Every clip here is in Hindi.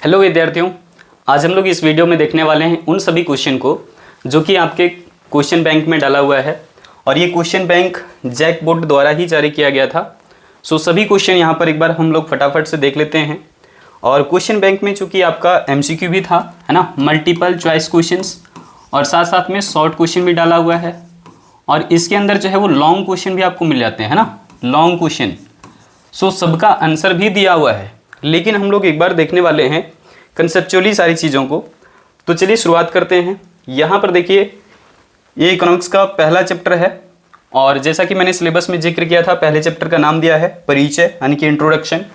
हेलो विद्यार्थियों, आज हम लोग इस वीडियो में देखने वाले हैं उन सभी क्वेश्चन को जो कि आपके क्वेश्चन बैंक में डाला हुआ है और ये क्वेश्चन बैंक जैक बोर्ड द्वारा ही जारी किया गया था। सो सभी क्वेश्चन यहाँ पर एक बार हम लोग फटाफट से देख लेते हैं। और क्वेश्चन बैंक में चूँकि आपका MCQ भी था, है ना, मल्टीपल चॉइस क्वेश्चंस, और साथ साथ में शॉर्ट क्वेश्चन भी डाला हुआ है। और इसके अंदर जो है वो लॉन्ग क्वेश्चन भी आपको मिल जाते हैं, है ना, लॉन्ग क्वेश्चन। सो सबका आंसर भी दिया हुआ है, लेकिन हम लोग एक बार देखने वाले हैं कंसेप्चुअली सारी चीज़ों को। तो चलिए शुरुआत करते हैं। यहाँ पर देखिए, ये इकोनॉमिक्स का पहला चैप्टर है और जैसा कि मैंने सिलेबस में जिक्र किया था, पहले चैप्टर का नाम दिया है परिचय, यानी कि इंट्रोडक्शन।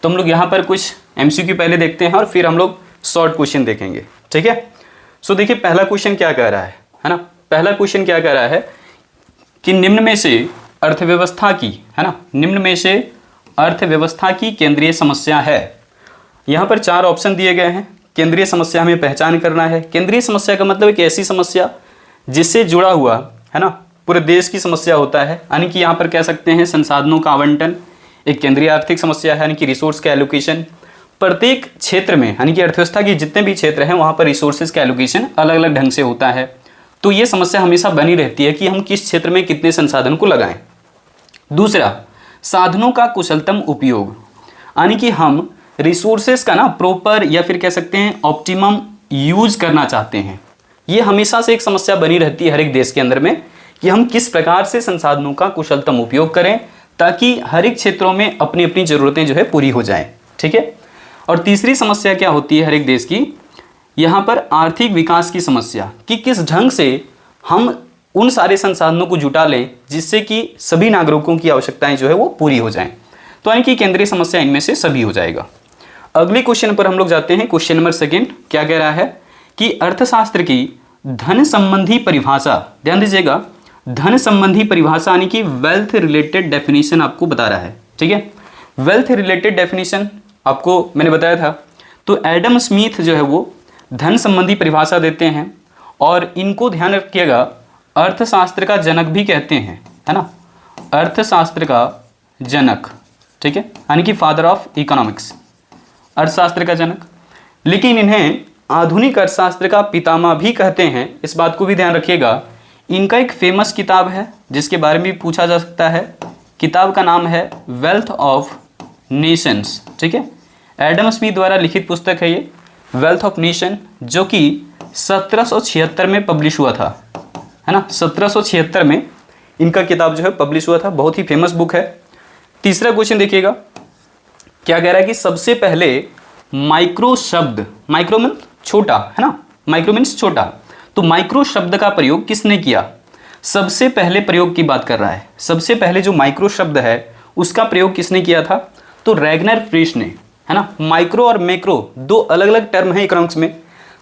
तो हम लोग यहाँ पर कुछ MCQ पहले देखते हैं और फिर हम लोग शॉर्ट क्वेश्चन देखेंगे, ठीक है। सो देखिए पहला क्वेश्चन क्या कह रहा है ना। पहला क्वेश्चन क्या कह रहा है कि निम्न में से अर्थव्यवस्था की, है ना, निम्न में से अर्थव्यवस्था की केंद्रीय समस्या है। यहाँ पर 4 ऑप्शन दिए गए हैं। केंद्रीय समस्या हमें पहचान करना है। केंद्रीय समस्या का मतलब एक ऐसी समस्या जिससे जुड़ा हुआ, है ना, पूरे देश की समस्या होता है। यानी कि यहाँ पर कह सकते हैं संसाधनों का आवंटन एक केंद्रीय आर्थिक समस्या है, यानी कि रिसोर्स का एलोकेशन। प्रत्येक क्षेत्र में, यानी कि अर्थव्यवस्था के जितने भी क्षेत्र हैं वहाँ पर रिसोर्सेज का एलोकेशन अलग अलग ढंग से होता है। तो ये समस्या हमेशा बनी रहती है कि हम किस क्षेत्र में कितने संसाधन को लगाएं। दूसरा, साधनों का कुशलतम उपयोग, यानी कि हम रिसोर्सेज का ना प्रॉपर या फिर कह सकते हैं ऑप्टिमम यूज करना चाहते हैं। ये हमेशा से एक समस्या बनी रहती है हर एक देश के अंदर में कि हम किस प्रकार से संसाधनों का कुशलतम उपयोग करें ताकि हर एक क्षेत्रों में अपनी अपनी ज़रूरतें जो है पूरी हो जाएं, ठीक है। और तीसरी समस्या क्या होती है हर एक देश की, यहाँ पर आर्थिक विकास की समस्या कि किस ढंग से हम उन सारे संसाधनों को जुटा लें जिससे कि सभी नागरिकों की आवश्यकताएं जो है वो पूरी हो जाएं। तो यानी कि केंद्रीय समस्या इनमें से सभी हो जाएगा। अगले क्वेश्चन पर हम लोग जाते हैं। क्वेश्चन नंबर 2 क्या कह रहा है कि अर्थशास्त्र की धन संबंधी परिभाषा, ध्यान दीजिएगा, धन संबंधी परिभाषा यानी कि वेल्थ रिलेटेड डेफिनेशन आपको बता रहा है, ठीक है। वेल्थ रिलेटेड डेफिनेशन आपको मैंने बताया था। तो एडम स्मिथ जो है वो धन संबंधी परिभाषा देते हैं और इनको ध्यान रखिएगा अर्थशास्त्र का जनक भी कहते हैं, है ना, अर्थशास्त्र का जनक, ठीक है, यानी कि फादर ऑफ इकोनॉमिक्स, अर्थशास्त्र का जनक। लेकिन इन्हें आधुनिक अर्थशास्त्र का पितामह भी कहते हैं, इस बात को भी ध्यान रखिएगा। इनका एक फेमस किताब है जिसके बारे में भी पूछा जा सकता है। किताब का नाम है वेल्थ ऑफ नेशंस, ठीक है। एडम स्मिथ द्वारा लिखित पुस्तक है ये वेल्थ ऑफ नेशन, जो कि 1776 में पब्लिश हुआ था, है ना, 1776 में इनका किताब जो है पब्लिश हुआ था। बहुत ही फेमस बुक है। तीसरा क्वेश्चन देखिएगा क्या कह रहा है कि सबसे पहले माइक्रो शब्द, माइक्रो मीन छोटा, है ना, माइक्रो मीन्स छोटा, तो माइक्रो शब्द का प्रयोग किसने किया। सबसे पहले प्रयोग की बात कर रहा है। सबसे पहले जो माइक्रो शब्द है उसका प्रयोग किसने किया था, तो रैगनर फ्रिश ने, है ना। माइक्रो और मैक्रो 2 अलग अलग टर्म है इकोनॉमिक्स में।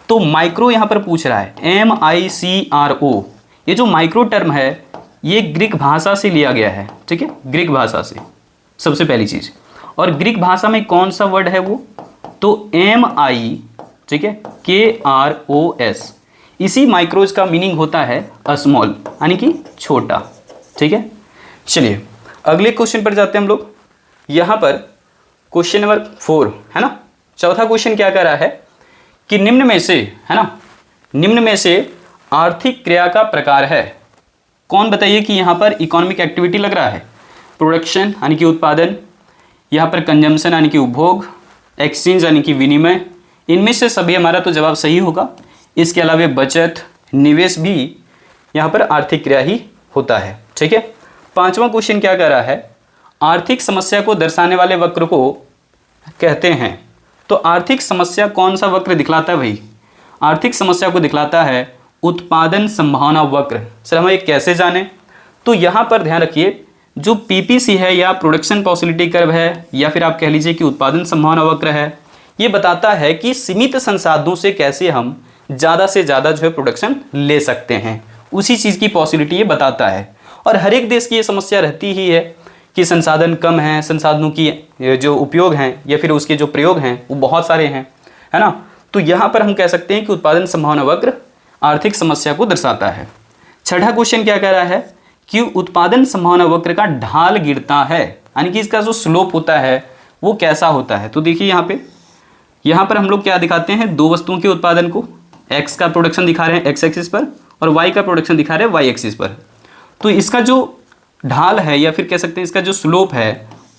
तो माइक्रो यहाँ पर पूछ रहा है MICRO। ये जो माइक्रो टर्म है ये ग्रीक भाषा से लिया गया है, ठीक है, ग्रीक भाषा से सबसे पहली चीज। और ग्रीक भाषा में कौन सा वर्ड है वो, तो MI, ठीक है, KROS। इसी माइक्रोज का मीनिंग होता है स्मॉल, यानी कि छोटा, ठीक है। चलिए अगले क्वेश्चन पर जाते हैं हम लोग। यहाँ पर क्वेश्चन नंबर 4, है ना, चौथा क्वेश्चन क्या कह रहा है कि निम्न में से, है ना, निम्न में से आर्थिक क्रिया का प्रकार है कौन। बताइए कि यहाँ पर इकोनॉमिक एक्टिविटी लग रहा है, प्रोडक्शन यानी कि उत्पादन, यहाँ पर कंजम्पशन यानी कि उपभोग, एक्सचेंज यानी कि विनिमय। इनमें से सभी हमारा तो जवाब सही होगा। इसके अलावा बचत, निवेश भी यहाँ पर आर्थिक क्रिया ही होता है, ठीक है। पांचवा क्वेश्चन क्या कह रहा है, आर्थिक समस्या को दर्शाने वाले वक्र को कहते हैं। तो आर्थिक समस्या कौन सा वक्र दिखलाता है भाई, आर्थिक समस्या को दिखलाता है उत्पादन संभावना वक्र। सर हम ये कैसे जाने, तो यहाँ पर ध्यान रखिए जो PPC है या प्रोडक्शन पॉसिबिलिटी कर्व है या फिर आप कह लीजिए कि उत्पादन संभावना वक्र है, ये बताता है कि सीमित संसाधनों से कैसे हम ज़्यादा से ज़्यादा जो है प्रोडक्शन ले सकते हैं, उसी चीज़ की पॉसिबिलिटी ये बताता है। और हर एक देश की ये समस्या रहती ही है कि संसाधन कम हैं, संसाधनों की जो उपयोग हैं या फिर उसके जो प्रयोग हैं वो बहुत सारे हैं, है ना। तो यहाँ पर हम कह सकते हैं कि उत्पादन संभावना वक्र आर्थिक समस्या को दर्शाता है। छठा क्वेश्चन क्या कह रहा है कि उत्पादन संभावना वक्र का ढाल गिरता है, यानी कि इसका जो स्लोप होता है वो कैसा होता है। तो देखिए यहाँ पे यहाँ पर हम लोग क्या दिखाते हैं, दो वस्तुओं के उत्पादन को, एक्स का प्रोडक्शन दिखा रहे हैं एक्स एक्सिस पर और वाई का प्रोडक्शन दिखा रहे हैं वाई एक्सिस पर। तो इसका जो ढाल है या फिर कह सकते हैं इसका जो स्लोप है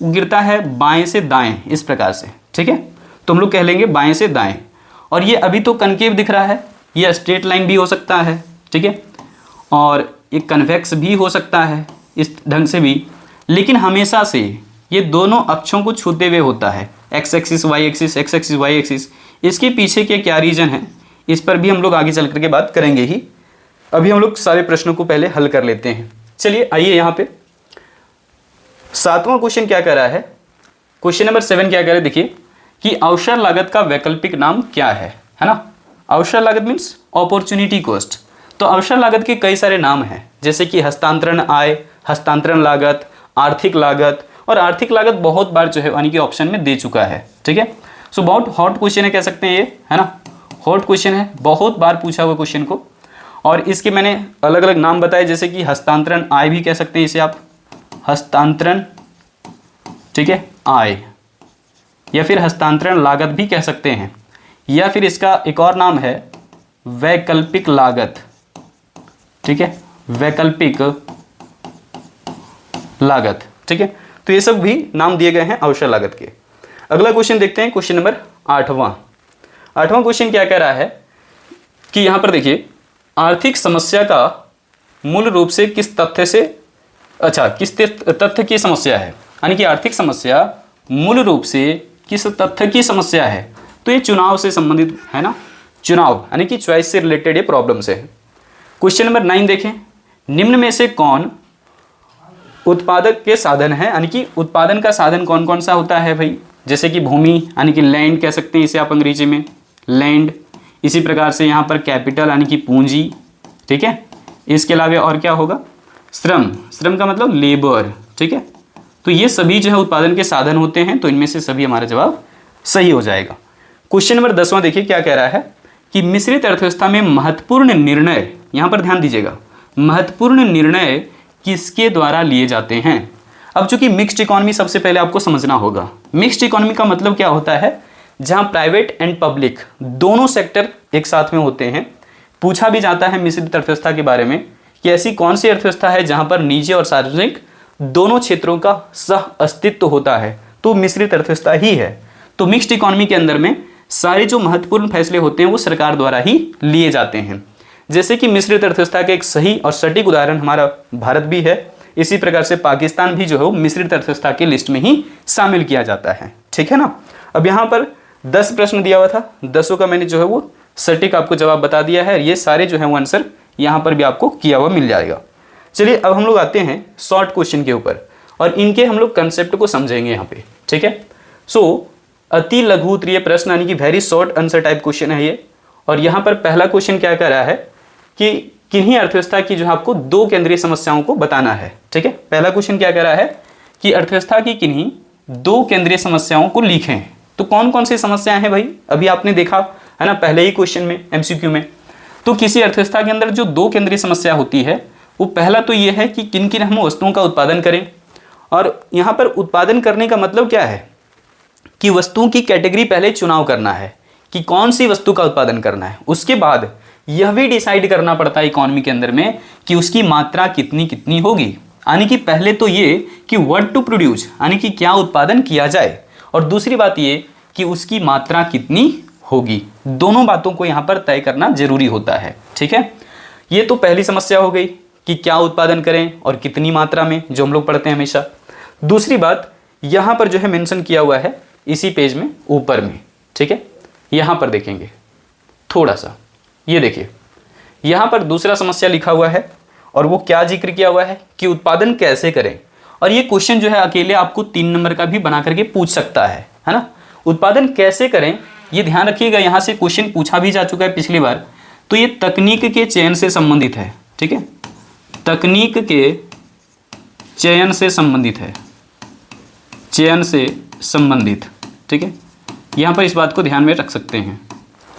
वो गिरता है बाएं से दाएं इस प्रकार से, ठीक है। तो हम लोग कह लेंगे बाएं से दाएं। और ये अभी तो कनकेव दिख रहा है, ये स्ट्रेट लाइन भी हो सकता है, ठीक है, और एक कन्वेक्स भी हो सकता है इस ढंग से भी, लेकिन हमेशा से ये दोनों अक्षों को छूते हुए होता है, X axis Y axis, X axis Y axis. इसके पीछे के क्या रीजन है इस पर भी हम लोग आगे चल करके बात करेंगे ही। अभी हम लोग सारे प्रश्नों को पहले हल कर लेते हैं। चलिए आइए यहाँ पे 7वां क्वेश्चन क्या कह रहा है, क्वेश्चन नंबर 7 क्या कह रहा है, देखिए कि अवसर लागत का वैकल्पिक नाम क्या है ना। अवसर लागत मीन्स अपॉर्चुनिटी कॉस्ट। तो अवसर लागत के कई सारे नाम हैं, जैसे कि हस्तांतरण आय, हस्तांतरण लागत, आर्थिक लागत, और आर्थिक लागत बहुत बार जो है यानी कि ऑप्शन में दे चुका है, ठीक है। सो बहुत हॉट क्वेश्चन है कह सकते हैं ये, है ना, हॉट क्वेश्चन है, बहुत बार पूछा हुआ क्वेश्चन को। और इसके मैंने अलग अलग नाम बताए, जैसे कि हस्तांतरण आय भी कह सकते हैं इसे आप, हस्तांतरण, ठीक है, आय, या फिर हस्तांतरण लागत भी कह सकते हैं, या फिर इसका एक और नाम है वैकल्पिक लागत, ठीक है, वैकल्पिक लागत, ठीक है। तो ये सब भी नाम दिए गए हैं अवसर लागत के। अगला क्वेश्चन देखते हैं, क्वेश्चन नंबर 8वां क्वेश्चन क्या कह रहा है कि यहाँ पर देखिए आर्थिक समस्या का मूल रूप से किस तथ्य से, अच्छा किस तथ्य की समस्या है, यानी कि आर्थिक समस्या मूल रूप से किस तथ्य की समस्या है। तो ये चुनाव से संबंधित है ना, चुनाव यानी कि चॉइस से रिलेटेड ये प्रॉब्लम से है। क्वेश्चन नंबर 9 देखें, निम्न में से कौन उत्पादक के साधन है, यानी कि उत्पादन का साधन कौन कौन सा होता है भाई, जैसे कि भूमि यानी कि लैंड कह सकते हैं इसे आप अंग्रेजी में, लैंड। इसी प्रकार से यहाँ पर कैपिटल यानी कि पूंजी, ठीक है। इसके अलावा और क्या होगा, श्रम, श्रम का मतलब लेबर, ठीक है। तो ये सभी जो है उत्पादन के साधन होते हैं, तो इनमें से सभी हमारा जवाब सही हो जाएगा। क्वेश्चन नंबर 10वां देखिए क्या कह रहा है कि मिश्रित अर्थव्यवस्था में महत्वपूर्ण निर्णय, यहाँ पर ध्यान दीजिएगा, महत्वपूर्ण निर्णय किसके द्वारा लिए जाते हैं। अब चूंकि मिक्स्ड इकोनॉमी सबसे पहले आपको समझना होगा, मिक्स्ड इकोनॉमी का मतलब क्या होता है, जहां प्राइवेट एंड पब्लिक दोनों सेक्टर एक साथ में होते हैं। पूछा भी जाता है मिश्रित अर्थव्यवस्था के बारे में कि ऐसी कौन सी अर्थव्यवस्था है जहां पर निजी और सार्वजनिक दोनों क्षेत्रों का सह अस्तित्व होता है, तो मिश्रित अर्थव्यवस्था ही है। तो मिक्स्ड इकोनॉमी के अंदर में सारे जो महत्वपूर्ण फैसले होते हैं वो सरकार द्वारा ही लिए जाते हैं। जैसे कि मिश्रित अर्थव्यवस्था का एक सही और सटीक उदाहरण हमारा भारत भी है, इसी प्रकार से पाकिस्तान भी जो है वो मिश्रित अर्थव्यवस्था के लिस्ट में ही शामिल किया जाता है, ठीक है ना। अब यहाँ पर 10 प्रश्न दिया हुआ था, 10 का मैंने जो है वो सटीक आपको जवाब बता दिया है, ये सारे जो है वो आंसर यहाँ पर भी आपको किया हुआ मिल जाएगा। चलिए अब हम लोग आते हैं शॉर्ट क्वेश्चन के ऊपर और इनके हम लोग कंसेप्ट को समझेंगे यहाँ पे, ठीक है। सो अति लघु उत्तरीय प्रश्न यानी कि very short answer type question है ये। और यहाँ पर पहला क्वेश्चन क्या कह रहा है कि किन्हीं अर्थव्यवस्था की जो है आपको 2 केंद्रीय समस्याओं को बताना है, ठीक है। पहला क्वेश्चन क्या कह रहा है कि अर्थव्यवस्था की किन्हीं 2 केंद्रीय समस्याओं को लिखें। तो कौन कौन सी समस्याएं हैं भाई, अभी आपने देखा है ना पहले ही क्वेश्चन में एमसीक्यू में। तो किसी अर्थव्यवस्था के अंदर जो 2 केंद्रीय समस्या होती है वो पहला तो ये है कि किन किन हम वस्तुओं का उत्पादन करें। और यहाँ पर उत्पादन करने का मतलब क्या है कि वस्तुओं की कैटेगरी पहले चुनाव करना है कि कौन सी वस्तु का उत्पादन करना है। उसके बाद यह भी डिसाइड करना पड़ता है इकोनॉमी के अंदर में कि उसकी मात्रा कितनी कितनी होगी, यानी कि पहले तो ये कि व्हाट टू प्रोड्यूस यानी कि क्या उत्पादन किया जाए, और दूसरी बात ये कि उसकी मात्रा कितनी होगी। दोनों बातों को यहाँ पर तय करना जरूरी होता है, ठीक है। ये तो पहली समस्या हो गई कि क्या उत्पादन करें और कितनी मात्रा में, जो हम लोग पढ़ते हैं हमेशा। दूसरी बात यहाँ पर जो है मेंशन किया हुआ है इसी पेज में ऊपर में, ठीक है। यहाँ पर देखेंगे थोड़ा सा, ये देखिए यहाँ पर दूसरा समस्या लिखा हुआ है और वो क्या जिक्र किया हुआ है कि उत्पादन कैसे करें। और ये क्वेश्चन जो है अकेले आपको 3 नंबर का भी बना करके पूछ सकता है ना। उत्पादन कैसे करें ये ध्यान रखिएगा, यहाँ से क्वेश्चन पूछा भी जा चुका है पिछली बार। तो ये तकनीक के चयन से संबंधित है, ठीक है, तकनीक के चयन से संबंधित है, चयन से संबंधित, ठीक है। यहाँ पर इस बात को ध्यान में रख सकते हैं,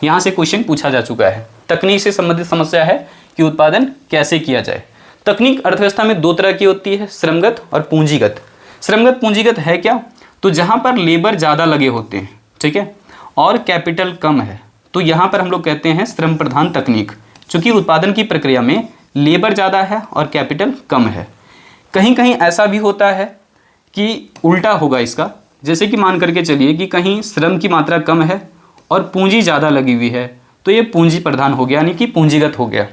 यहाँ से क्वेश्चन पूछा जा चुका है। तकनीक से संबंधित समस्या है कि उत्पादन कैसे किया जाए। तकनीक अर्थव्यवस्था में 2 तरह की होती है, श्रमगत और पूंजीगत। श्रमगत पूंजीगत है क्या, तो जहाँ पर लेबर ज़्यादा लगे होते हैं, ठीक है, और कैपिटल कम है तो यहाँ पर हम लोग कहते हैं श्रम प्रधान तकनीक, चूँकि उत्पादन की प्रक्रिया में लेबर ज़्यादा है और कैपिटल कम है। कहीं कहीं ऐसा भी होता है कि उल्टा होगा इसका, जैसे कि मान करके चलिए कि कहीं श्रम की मात्रा कम है और पूंजी ज़्यादा लगी हुई है, तो ये पूंजी प्रधान हो गया, यानी कि पूंजीगत हो गया।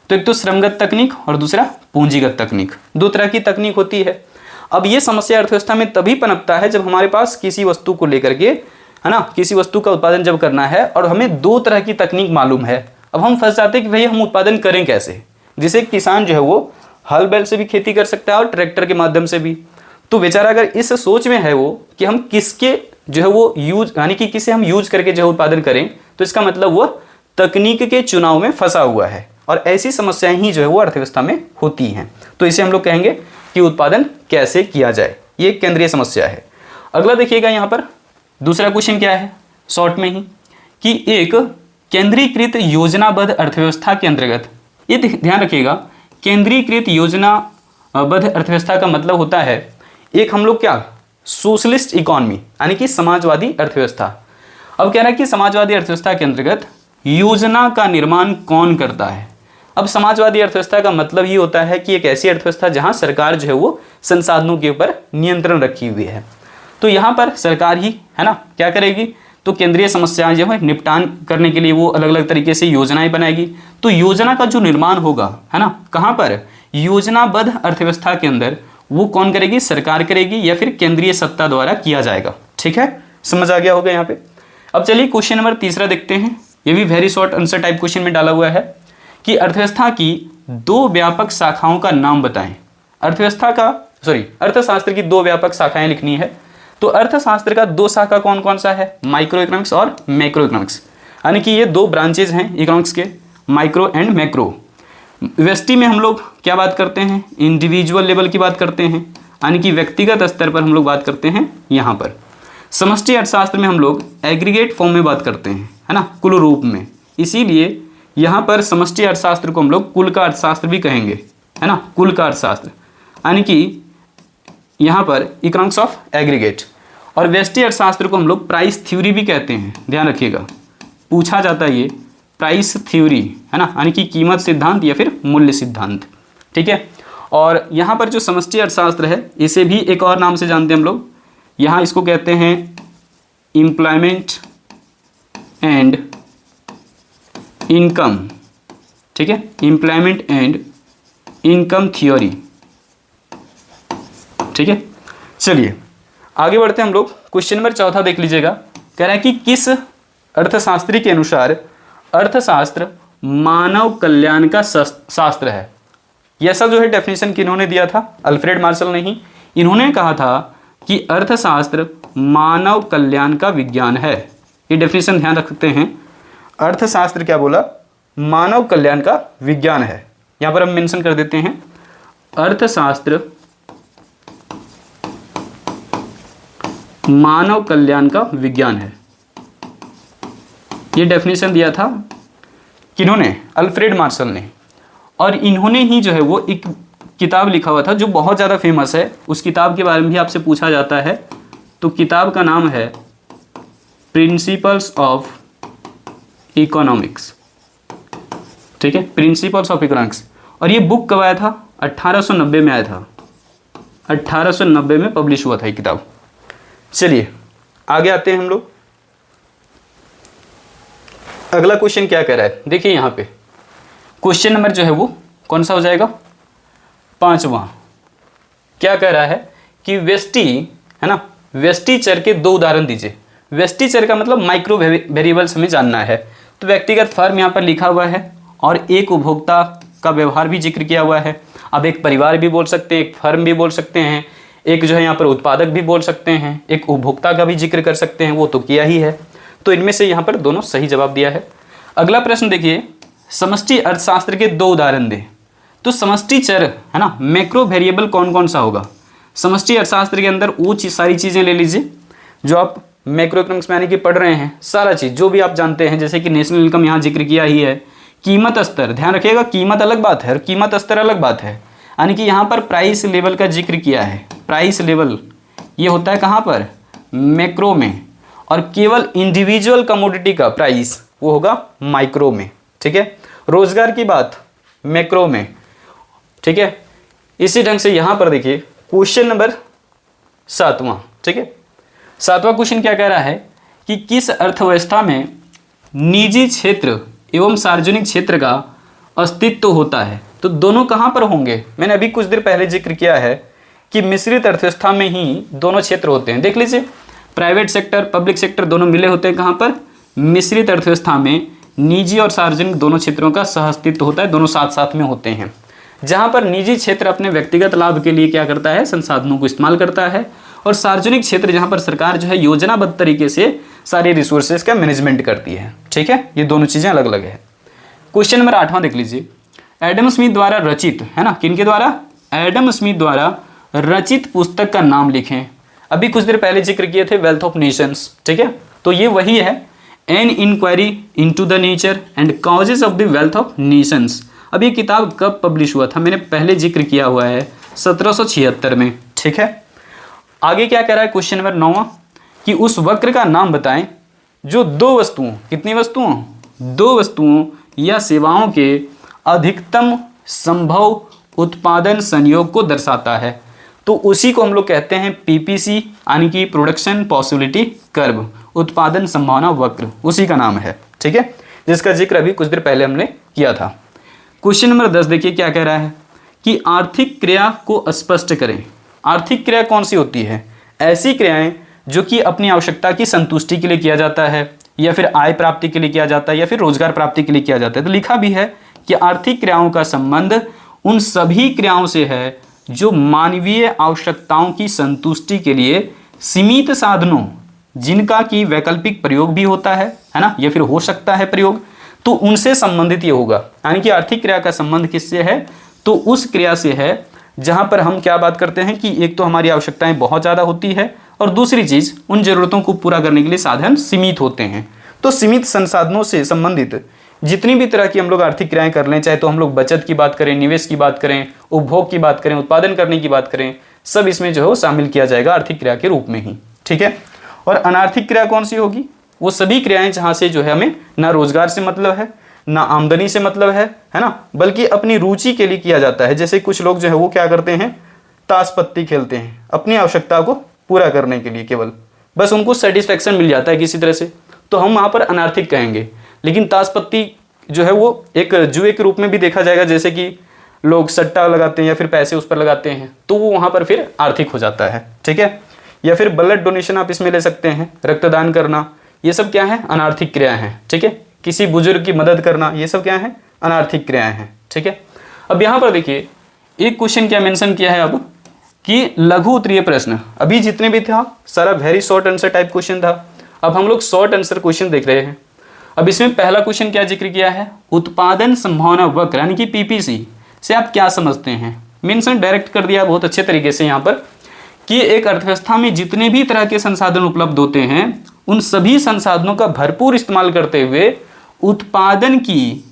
तो एक तो श्रमगत तकनीक और दूसरा पूंजीगत तकनीक, दो तरह की तकनीक होती है। अब ये समस्या अर्थव्यवस्था में तभी पनपता है जब हमारे पास किसी वस्तु को लेकर के, है ना, किसी वस्तु का उत्पादन जब करना है और हमें दो तरह की तकनीक मालूम है। अब हम फंस जाते हैं कि भाई हम उत्पादन करें कैसे। जैसे किसान जो है वो हल बैल से भी खेती कर सकता है और ट्रैक्टर के माध्यम से भी। तो बेचारा अगर इस सोच में है वो कि हम किसके जो है वो यूज, यानी कि किसे हम यूज करके जो है उत्पादन करें, तो इसका मतलब वो तकनीक के चुनाव में फंसा हुआ है। और ऐसी समस्याएं ही जो है वो अर्थव्यवस्था में होती हैं। तो इसे हम लोग कहेंगे कि उत्पादन कैसे किया जाए, ये एक केंद्रीय समस्या है। अगला देखिएगा यहाँ पर दूसरा क्वेश्चन क्या है शॉर्ट में ही, कि एक केंद्रीकृत योजनाबद्ध अर्थव्यवस्था के अंतर्गत, ये ध्यान रखिएगा, केंद्रीकृत योजनाबद्ध अर्थव्यवस्था का मतलब होता है एक हम लोग क्या, सोशलिस्ट इकोनॉमी, यानी कि समाजवादी अर्थव्यवस्था। अब कह रहा है कि समाजवादी अर्थव्यवस्था के अंतर्गत योजना का निर्माण कौन करता है। अब समाजवादी अर्थव्यवस्था का मतलब ये होता है कि एक ऐसी अर्थव्यवस्था जहां सरकार जो है वो संसाधनों के ऊपर नियंत्रण रखी हुई है। तो यहाँ पर सरकार ही, है ना, क्या करेगी, तो केंद्रीय समस्याएं जो है निपटान करने के लिए वो अलग अलग तरीके से योजनाएं बनाएगी। तो योजना का जो निर्माण होगा, है ना, कहाँ पर, योजनाबद्ध अर्थव्यवस्था के अंदर, वो कौन करेगी, सरकार करेगी या फिर केंद्रीय सत्ता द्वारा किया जाएगा। ठीक है, समझ आ गया होगा यहाँ पे। अब चलिए क्वेश्चन नंबर तीसरा देखते हैं। ये भी very short answer type question में डाला हुआ है कि अर्थव्यवस्था की दो व्यापक शाखाओं का नाम बताएं। अर्थशास्त्र की दो व्यापक शाखाएं लिखनी है। तो अर्थशास्त्र का दो शाखा कौन कौन सा है, माइक्रो इकोनॉमिक्स और मैक्रो इकोनॉमिक्स, यानी कि ये दो ब्रांचेज हैं इकोनॉमिक्स के, माइक्रो एंड मैक्रो। व्यष्टि में हम लोग क्या बात करते हैं, इंडिविजुअल लेवल की बात करते हैं, यानी कि व्यक्तिगत स्तर पर हम लोग बात करते हैं। यहाँ पर समष्टि अर्थशास्त्र में हम लोग एग्रीगेट फॉर्म में बात करते हैं, है ना, कुल रूप में। इसीलिए यहाँ पर समष्टि अर्थशास्त्र को हम लोग कुल का अर्थशास्त्र भी कहेंगे, है ना, कुल का अर्थशास्त्र, यानी कि यहाँ पर इकोनॉमिक्स ऑफ एग्रीगेट। और व्यष्टि अर्थशास्त्र को हम लोग प्राइस थ्योरी भी कहते हैं, ध्यान रखिएगा, पूछा जाता है ये प्राइस थ्योरी, है ना, यानी कि कीमत सिद्धांत या फिर मूल्य सिद्धांत। ठीक है। और यहाँ पर जो समष्टि अर्थशास्त्र है इसे भी एक और नाम से जानते हैं हम लोग, यहाँ इसको कहते हैं एम्प्लॉयमेंट एंड इनकम। ठीक है, एम्प्लॉयमेंट एंड इनकम थ्योरी। ठीक है, चलिए आगे बढ़ते हैं हम लोग। क्वेश्चन नंबर चौथा देख लीजिएगा, कह रहा है कि किस अर्थशास्त्री के अनुसार अर्थशास्त्र मानव कल्याण का शास्त्र है। यह सब जो है डेफिनेशन किन्होंने दिया था, अल्फ्रेड मार्शल ने ही। इन्होंने कहा था कि अर्थशास्त्र मानव कल्याण का विज्ञान है। ये डेफिनेशन ध्यान रख सकते हैं, अर्थशास्त्र क्या बोला, मानव कल्याण का विज्ञान है। यहाँ पर हम मेंशन कर देते हैं, अर्थशास्त्र मानव कल्याण का विज्ञान है। ये डेफिनेशन दिया था किन्होंने, अल्फ्रेड मार्शल ने। और इन्होंने ही जो है वो एक किताब लिखा हुआ था जो बहुत ज़्यादा फेमस है। उस किताब के बारे में भी आपसे पूछा जाता है। तो किताब का नाम है प्रिंसिपल्स ऑफ इकोनॉमिक्स। ठीक है, प्रिंसिपल्स ऑफ इकोनॉमिक्स। और ये बुक कब आया था, 1890 में आया था, 1890 में पब्लिश हुआ था ये किताब। चलिए आगे आते हैं हम लोग। अगला क्वेश्चन क्या कह रहा है, देखिए यहाँ पे क्वेश्चन नंबर जो है वो कौन सा हो जाएगा, 5वां। क्या कह रहा है कि व्यष्टि, है ना, व्यष्टि चर के दो उदाहरण दीजिए। व्यष्टि चर का मतलब माइक्रो वेरिएबल्स हमें जानना है। तो व्यक्तिगत फर्म यहाँ पर लिखा हुआ है और एक उपभोक्ता का व्यवहार भी जिक्र किया हुआ है। अब एक परिवार भी बोल सकते हैं, एक फर्म भी बोल सकते हैं, एक जो है यहाँ पर उत्पादक भी बोल सकते हैं, एक उपभोक्ता का भी जिक्र कर सकते हैं, वो तो किया ही है। तो इनमें से यहाँ पर दोनों सही जवाब दिया है। अगला प्रश्न देखिए, समष्टि अर्थशास्त्र के दो उदाहरण दें। तो समष्टि चर, है ना, मैक्रो वेरिएबल कौन कौन सा होगा। समष्टि अर्थशास्त्र के अंदर वो सारी चीज़ें ले लीजिए जो आप मैक्रो इकोनॉमिक्स में यानी कि पढ़ रहे हैं, सारा चीज़ जो भी आप जानते हैं, जैसे कि नेशनल इनकम यहाँ जिक्र किया ही है। कीमत स्तर, ध्यान रखिएगा, कीमत अलग बात है और कीमत स्तर अलग बात है। यानी कि यहाँ पर प्राइस लेवल का जिक्र किया है। प्राइस लेवल ये होता है कहाँ पर, मैक्रो में। और केवल इंडिविजुअल कमोडिटी का प्राइस वो होगा माइक्रो में, ठीक है। रोजगार की बात मैक्रो में, ठीक है। इसी ढंग से यहां पर देखिए क्वेश्चन नंबर 7वां, ठीक है। 7वां क्वेश्चन क्या कह रहा है कि किस अर्थव्यवस्था में निजी क्षेत्र एवं सार्वजनिक क्षेत्र का अस्तित्व होता है। तो दोनों कहां पर होंगे, मैंने अभी कुछ देर पहले जिक्र किया है कि मिश्रित अर्थव्यवस्था में ही दोनों क्षेत्र होते हैं। देख लीजिए, प्राइवेट सेक्टर पब्लिक सेक्टर दोनों मिले होते हैं कहां पर, मिश्रित अर्थव्यवस्था में निजी और सार्वजनिक दोनों क्षेत्रों का सह अस्तित्व होता है, दोनों साथ साथ में होते हैं। जहां पर निजी क्षेत्र अपने व्यक्तिगत लाभ के लिए क्या करता है, संसाधनों को इस्तेमाल करता है, और सार्वजनिक क्षेत्र जहां पर सरकार जो है योजनाबद्ध तरीके से सारे रिसोर्सेज का मैनेजमेंट करती है, ठीक है। ये दोनों चीजें अलग अलग है। क्वेश्चन नंबर 8वां देख लीजिए, एडम स्मिथ द्वारा रचित, है ना, किनके द्वारा, एडम स्मिथ द्वारा रचित पुस्तक का नाम लिखें। अभी कुछ देर पहले जिक्र किए थे वेल्थ ऑफ नेशंस, ठीक है। तो ये वही है, an inquiry into the nature and causes of the wealth of nations. अब ये किताब कब पब्लिश हुआ था, मैंने पहले जिक्र किया हुआ है 1776 में, ठीक है। आगे क्या कह रहा है क्वेश्चन नंबर 9वां कि उस वक्र का नाम बताएं जो दो वस्तुओं, कितनी वस्तुओं, दो वस्तुओं या सेवाओं के अधिकतम संभव उत्पादन संयोग को दर्शाता है। तो उसी को हम लोग कहते हैं पीपीसी, यानी कि प्रोडक्शन पॉसिबिलिटी कर्व, उत्पादन संभावना वक्र, उसी का नाम है, ठीक है, जिसका जिक्र अभी कुछ देर पहले हमने किया था। क्वेश्चन नंबर 10 देखिए क्या कह रहा है कि आर्थिक क्रिया को स्पष्ट करें। आर्थिक क्रिया कौन सी होती है, ऐसी क्रियाएं जो कि अपनी आवश्यकता की संतुष्टि के लिए किया जाता है, या फिर आय प्राप्ति के लिए किया जाता है, या फिर रोजगार प्राप्ति के लिए किया जाता है। तो लिखा भी है कि आर्थिक क्रियाओं का संबंध उन सभी क्रियाओं से है जो मानवीय आवश्यकताओं की संतुष्टि के लिए सीमित साधनों, जिनका कि वैकल्पिक प्रयोग भी होता है ना, या फिर हो सकता है प्रयोग, तो उनसे संबंधित ये होगा। यानी कि आर्थिक क्रिया का संबंध किससे है, तो उस क्रिया से है जहां पर हम क्या बात करते हैं कि एक तो हमारी आवश्यकताएं बहुत ज़्यादा होती है, और दूसरी चीज़ उन जरूरतों को पूरा करने के लिए साधन सीमित होते हैं। तो सीमित संसाधनों से संबंधित जितनी भी तरह की हम लोग आर्थिक क्रियाएं कर लें, चाहे तो हम लोग बचत की बात करें, निवेश की बात करें, उपभोग की बात करें, उत्पादन करने की बात करें, सब इसमें जो है शामिल किया जाएगा आर्थिक क्रिया के रूप में ही, ठीक है। और अनार्थिक क्रिया कौन सी होगी, वो सभी क्रियाएं जहां से जो है हमें ना रोजगार से मतलब है, ना आमदनी से मतलब है ना, बल्कि अपनी रुचि के लिए किया जाता है। जैसे कुछ लोग जो है वो क्या करते हैं, ताश पत्ती खेलते हैं अपनी आवश्यकता को पूरा करने के लिए, केवल बस उनको सेटिस्फेक्शन मिल जाता है किसी तरह से, तो हम वहाँ पर अनार्थिक कहेंगे। लेकिन ताश पत्ती जो है वो एक जुए के रूप में भी देखा जाएगा, जैसे कि लोग सट्टा लगाते हैं या फिर पैसे उस पर लगाते हैं, तो वो वहाँ पर फिर आर्थिक हो जाता है, ठीक है। या फिर ब्लड डोनेशन आप इसमें ले सकते हैं, रक्तदान करना, ये सब क्या है, अनार्थिक क्रिया है, ठीक है। किसी बुजुर्ग की मदद करना, ये सब क्या है, अनार्थिक क्रियाएं हैं, ठीक है। अब यहाँ पर देखिए एक क्वेश्चन क्या मेंशन किया है अब कि लघु उत्तरीय प्रश्न, अभी जितने भी था सारा very short answer type question था, अब हम लोग शॉर्ट आंसर क्वेश्चन देख रहे हैं। अब इसमें पहला क्वेश्चन क्या जिक्र किया है, उत्पादन संभावना वक्र यानी कि पीपीसी से आप क्या समझते हैं। मेंशन डायरेक्ट कर दिया बहुत अच्छे तरीके से यहाँ पर कि एक अर्थव्यवस्था में जितने भी तरह के संसाधन उपलब्ध होते हैं, उन सभी संसाधनों का भरपूर इस्तेमाल करते हुए उत्पादन की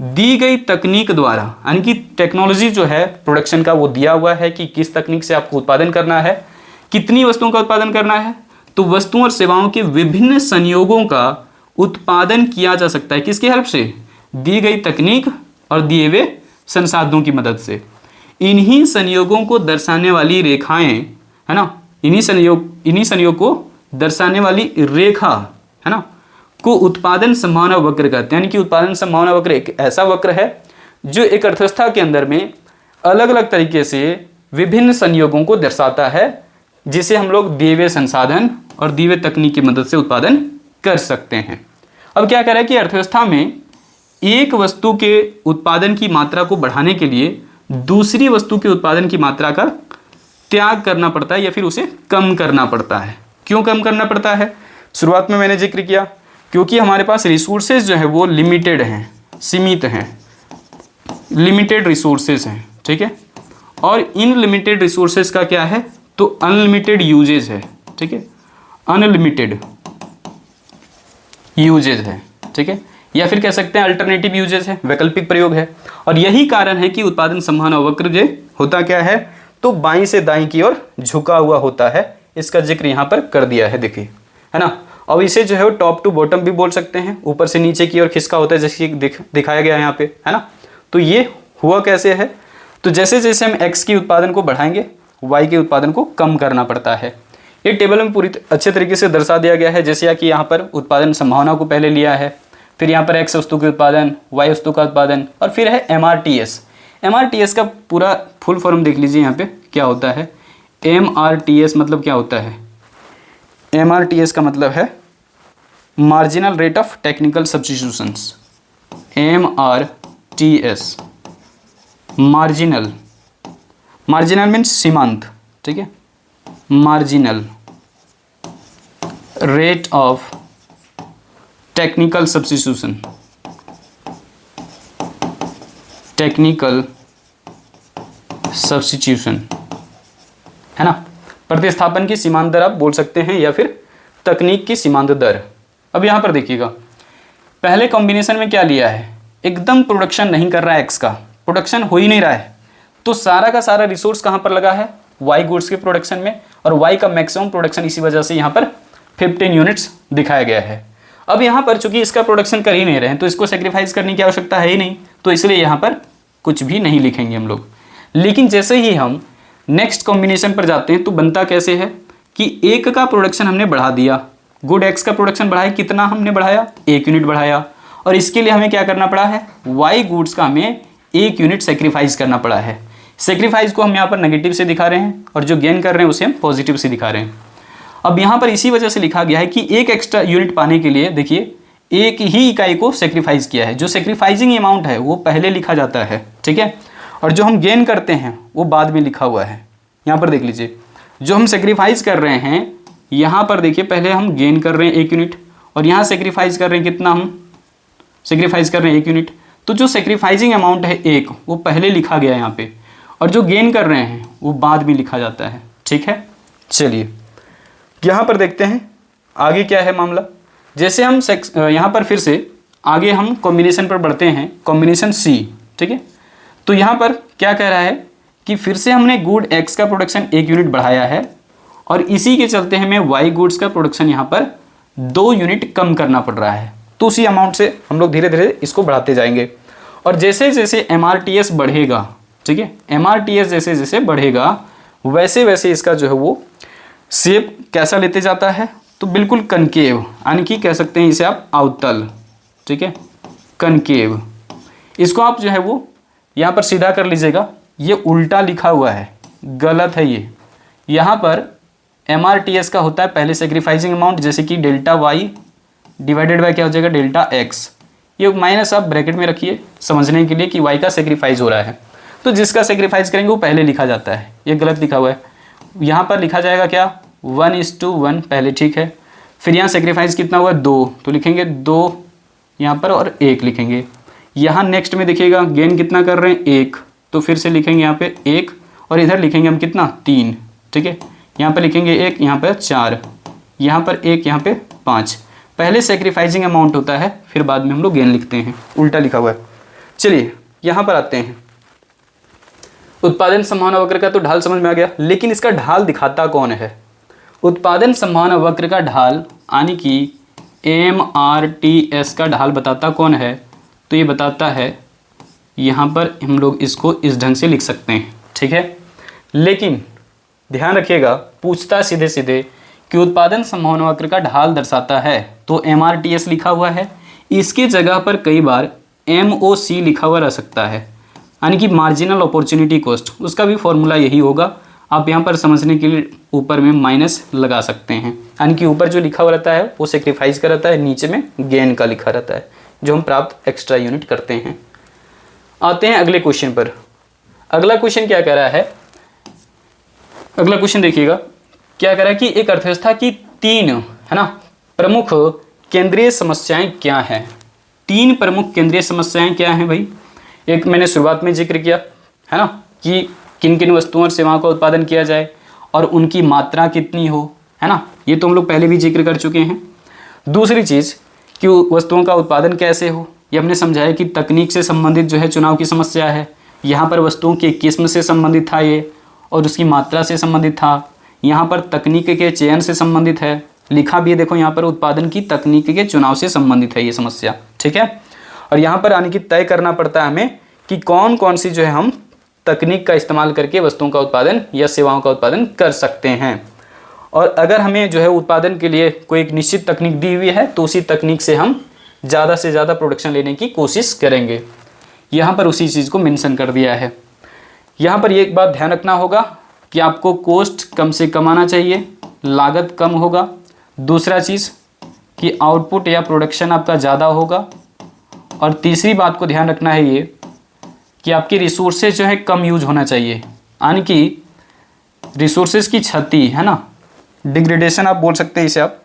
दी गई तकनीक द्वारा, यानी कि टेक्नोलॉजी जो है प्रोडक्शन का वो दिया हुआ है कि किस तकनीक से आपको उत्पादन करना है, कितनी वस्तुओं का उत्पादन करना है, तो वस्तुओं और सेवाओं के विभिन्न संयोगों का उत्पादन किया जा सकता है किसकी हेल्प से, दी गई तकनीक और दिए हुए संसाधनों की मदद से। इन्हीं संयोगों को दर्शाने वाली रेखाएं, है ना, इन्हीं संयोग को दर्शाने वाली रेखा, है ना, को उत्पादन संभावना वक्र कहते हैं। यानी कि उत्पादन संभावना वक्र एक ऐसा वक्र है जो एक अर्थव्यवस्था के अंदर में अलग अलग तरीके से विभिन्न संयोगों को दर्शाता है, जिसे हम लोग दिए हुए संसाधन और दिए हुए तकनीक की मदद से उत्पादन कर सकते हैं। अब क्या कह रहा है कि अर्थव्यवस्था में एक वस्तु के उत्पादन की मात्रा को बढ़ाने के लिए दूसरी वस्तु के उत्पादन की मात्रा का त्याग करना पड़ता है या फिर उसे कम करना पड़ता है। क्यों कम करना पड़ता है, शुरुआत में मैंने जिक्र किया, क्योंकि हमारे पास रिसोर्सेज जो है वो लिमिटेड हैं, सीमित हैं, लिमिटेड रिसोर्सेज हैं, ठीक है। और इन लिमिटेड रिसोर्सेज का क्या है, तो अनलिमिटेड यूजेज है, ठीक है, अनलिमिटेड यूजेज है, ठीक है, या फिर कह सकते हैं अल्टरनेटिव यूजेज है, वैकल्पिक प्रयोग है। और यही कारण है कि उत्पादन संभावना वक्र जो होता क्या है, तो बाईं से दाईं की ओर झुका हुआ होता है। इसका जिक्र यहाँ पर कर दिया है, देखिए, है ना। अब इसे जो है वो टॉप टू बॉटम भी बोल सकते हैं, ऊपर से नीचे की ओर खिसका होता है जैसे दिखाया गया है यहाँ पे, है ना। तो ये हुआ कैसे है, तो जैसे जैसे हम x की उत्पादन को बढ़ाएंगे y के उत्पादन को कम करना पड़ता है। ये टेबल में पूरी अच्छे तरीके से दर्शा दिया गया है, जैसे कि यहाँ पर उत्पादन संभावना को पहले लिया है, फिर यहाँ पर x वस्तु के उत्पादन, y वस्तु का उत्पादन, और फिर है MRTS। MRTS का पूरा फुल फॉर्म देख लीजिए यहाँ पे क्या होता है। MRTS मतलब क्या होता है, MRTS का मतलब है marginal rate of technical substitutions. MRTS marginal, marginal means सीमांत, ठीक है, marginal rate of technical substitution, technical substitution, है ना। प्रतिस्थापन की सीमांत दर आप बोल सकते हैं या फिर तकनीक की सीमांत दर। अब यहाँ पर देखिएगा, पहले कॉम्बिनेशन में क्या लिया है, एकदम प्रोडक्शन नहीं कर रहा है, एक्स का प्रोडक्शन हो ही नहीं रहा है, तो सारा का सारा रिसोर्स कहाँ पर लगा है, वाई गुड्स के प्रोडक्शन में, और वाई का मैक्सिमम प्रोडक्शन इसी वजह से यहाँ पर 15 यूनिट्स दिखाया गया है। अब यहाँ पर चूंकि इसका प्रोडक्शन कर ही नहीं रहे हैं तो इसको सेक्रीफाइस करने की आवश्यकता है ही नहीं, तो इसलिए यहाँ पर कुछ भी नहीं लिखेंगे हम लोग। लेकिन जैसे ही हम नेक्स्ट कॉम्बिनेशन पर जाते हैं तो बनता कैसे है कि एक का प्रोडक्शन हमने बढ़ा दिया, गुड एक्स का प्रोडक्शन बढ़ाया, कितना हमने बढ़ाया, 1 यूनिट बढ़ाया, और इसके लिए हमें क्या करना पड़ा है, वाई गुड्स का हमें 1 यूनिट सेक्रीफाइस करना पड़ा है। सेक्रीफाइस को हम यहाँ पर नेगेटिव से दिखा रहे हैं और जो गेन कर रहे हैं उसे हम पॉजिटिव से दिखा रहे हैं। अब यहाँ पर इसी वजह से लिखा गया है कि एक एक्स्ट्रा यूनिट पाने के लिए देखिए एक ही इकाई को सेक्रीफाइस किया है, जो सेक्रीफाइसिंग अमाउंट है वो पहले लिखा जाता है, ठीक है, और जो हम गेन करते हैं वो बाद में लिखा हुआ है। यहाँ पर देख लीजिए, जो हम सेक्रीफाइस कर रहे हैं यहाँ पर देखिए, पहले हम गेन कर रहे हैं 1 यूनिट और यहाँ सेक्रीफाइस कर रहे हैं कितना, हम सेक्रीफाइस कर रहे हैं 1 यूनिट, तो जो सेक्रीफाइसिंग अमाउंट है 1 वो पहले लिखा गया है यहाँ पे, और जो गेन कर रहे हैं वो बाद में लिखा जाता है, ठीक है। चलिए यहाँ पर देखते हैं आगे क्या है मामला। जैसे हम यहाँ पर फिर से आगे हम कॉम्बिनेशन पर बढ़ते हैं, कॉम्बिनेशन सी, ठीक है। तो यहाँ पर क्या कह रहा है कि फिर से हमने गुड एक्स का प्रोडक्शन 1 यूनिट बढ़ाया है और इसी के चलते हमें वाई गुड्स का प्रोडक्शन यहाँ पर 2 यूनिट कम करना पड़ रहा है। तो उसी अमाउंट से हम लोग धीरे धीरे इसको बढ़ाते जाएंगे, और जैसे जैसे MRTS बढ़ेगा, ठीक है, MRTS जैसे जैसे बढ़ेगा वैसे वैसे इसका जो है वो शेप कैसा लेते जाता है, तो बिल्कुल कनकेव, यानी कि कह सकते हैं इसे आप अवतल, ठीक है, कनकेव। इसको आप जो है वो यहाँ पर सीधा कर लीजिएगा, ये उल्टा लिखा हुआ है, गलत है ये। यहाँ पर MRTS का होता है पहले सेक्रीफाइसिंग अमाउंट, जैसे कि डेल्टा वाई डिवाइडेड बाय क्या हो जाएगा, डेल्टा एक्स। ये माइनस आप ब्रैकेट में रखिए समझने के लिए कि वाई का सेक्रीफाइस हो रहा है, तो जिसका सेक्रीफाइस करेंगे वो पहले लिखा जाता है, ये गलत लिखा हुआ है। यहाँ पर लिखा जाएगा क्या, 1:1 पहले, ठीक है। फिर यहाँ सेक्रीफाइस कितना हुआ, 2, तो लिखेंगे 2 यहाँ पर और 1 लिखेंगे। यहाँ नेक्स्ट में देखिएगा गेन कितना कर रहे हैं, 1, तो फिर से लिखेंगे यहाँ पे 1, और इधर लिखेंगे हम कितना, 3, ठीक है। यहाँ पर लिखेंगे 1, यहाँ पर 4, यहाँ पर 1, यहाँ पे 5। पहले सेक्रीफाइसिंग अमाउंट होता है, फिर बाद में हम लोग गेन लिखते हैं, उल्टा लिखा हुआ है। चलिए यहाँ पर आते हैं, उत्पादन संभावना वक्र का तो ढाल समझ में आ गया, लेकिन इसका ढाल दिखाता कौन है। उत्पादन संभावना वक्र का ढाल यानी कि MRTS का ढाल बताता कौन है, तो ये बताता है, यहाँ पर हम लोग इसको इस ढंग से लिख सकते हैं, ठीक है। लेकिन ध्यान रखिएगा, पूछता सीधे सीधे कि उत्पादन संभावना वक्र का ढाल दर्शाता है, तो MRTS लिखा हुआ है, इसके जगह पर कई बार MOC लिखा हुआ रह सकता है, यानी कि मार्जिनल अपॉर्चुनिटी कॉस्ट, उसका भी फॉर्मूला यही होगा। आप यहाँ पर समझने के लिए ऊपर में माइनस लगा सकते हैं, यानी कि ऊपर जो लिखा हुआ रहता है वो सेक्रीफाइस का रहता है, नीचे में गेन का लिखा रहता है जो हम प्राप्त एक्स्ट्रा यूनिट करते हैं। आते हैं अगले क्वेश्चन पर। अगला क्वेश्चन क्या कह रहा है, अगला क्वेश्चन देखिएगा क्या कह रहा है कि एक अर्थव्यवस्था की 3 है ना प्रमुख केंद्रीय समस्याएं क्या हैं। 3 प्रमुख केंद्रीय समस्याएं क्या हैं भाई। एक मैंने शुरुआत में जिक्र किया है ना कि किन किन वस्तुओं और सेवाओं का उत्पादन किया जाए और उनकी मात्रा कितनी हो, है ना, ये तो हम लोग पहले भी जिक्र कर चुके हैं। दूसरी चीज़ कि वस्तुओं का उत्पादन कैसे हो, ये हमने समझाया कि तकनीक से संबंधित जो है चुनाव की समस्या है। यहाँ पर वस्तुओं की किस्म से संबंधित था ये, और उसकी मात्रा से संबंधित था। यहाँ पर तकनीक के चयन से संबंधित है, लिखा भी है, देखो यहाँ पर उत्पादन की तकनीक के चुनाव से संबंधित है ये समस्या, ठीक है। और यहाँ पर यानी कि तय करना पड़ता है हमें कि कौन कौन सी जो है हम तकनीक का इस्तेमाल करके वस्तुओं का उत्पादन या सेवाओं का उत्पादन कर सकते हैं। और अगर हमें जो है उत्पादन के लिए कोई एक निश्चित तकनीक दी हुई है तो उसी तकनीक से हम ज़्यादा से ज़्यादा प्रोडक्शन लेने की कोशिश करेंगे। यहाँ पर उसी चीज़ को मेंशन कर दिया है। यहाँ पर एक बात ध्यान रखना होगा कि आपको कॉस्ट कम से कम आना चाहिए, लागत कम होगा। दूसरा चीज़ कि आउटपुट या प्रोडक्शन आपका ज़्यादा होगा। और तीसरी बात को ध्यान रखना है ये कि आपकी रिसोर्सेज जो है कम यूज होना चाहिए, यानी कि रिसोर्सेज की क्षति है ना, डिग्रेडेशन आप बोल सकते हैं इसे आप,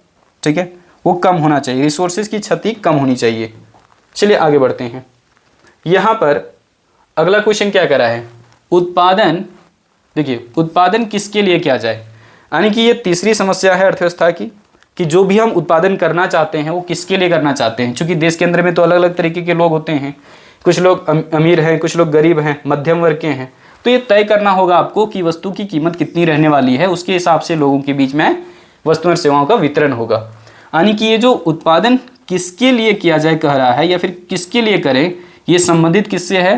ठीक है, वो कम होना चाहिए, रिसोर्सेज की क्षति कम होनी चाहिए। चलिए आगे बढ़ते हैं। यहाँ पर अगला क्वेश्चन क्या करा है, उत्पादन, देखिए उत्पादन किसके लिए किया जाए, यानी कि ये तीसरी समस्या है अर्थव्यवस्था की कि जो भी हम उत्पादन करना चाहते हैं वो किसके लिए करना चाहते हैं। क्योंकि देश के अंदर में तो अलग अलग तरीके के लोग होते हैं, कुछ लोग अमीर हैं, कुछ लोग गरीब हैं, मध्यम वर्ग के हैं। तो ये तय करना होगा आपको कि वस्तु की कीमत कितनी रहने वाली है, उसके हिसाब से लोगों के बीच में वस्तु और सेवाओं का वितरण होगा। यानी कि ये जो उत्पादन किसके लिए किया जाए कह रहा है या फिर किसके लिए करें, ये संबंधित किससे है,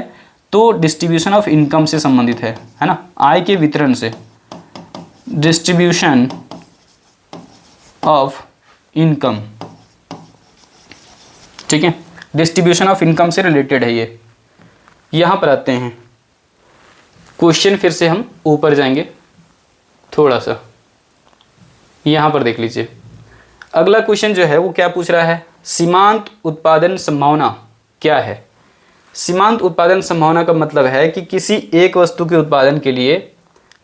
तो डिस्ट्रीब्यूशन ऑफ इनकम से संबंधित है ना, आय के वितरण से, डिस्ट्रीब्यूशन ऑफ इनकम, ठीक है, डिस्ट्रीब्यूशन ऑफ इनकम से रिलेटेड है ये। यहां पर आते हैं क्वेश्चन, फिर से हम ऊपर जाएंगे थोड़ा सा, यहां पर देख लीजिए। अगला क्वेश्चन जो है वो क्या पूछ रहा है, सीमांत उत्पादन संभावना क्या है। सीमांत उत्पादन संभावना का मतलब है कि किसी एक वस्तु के उत्पादन के लिए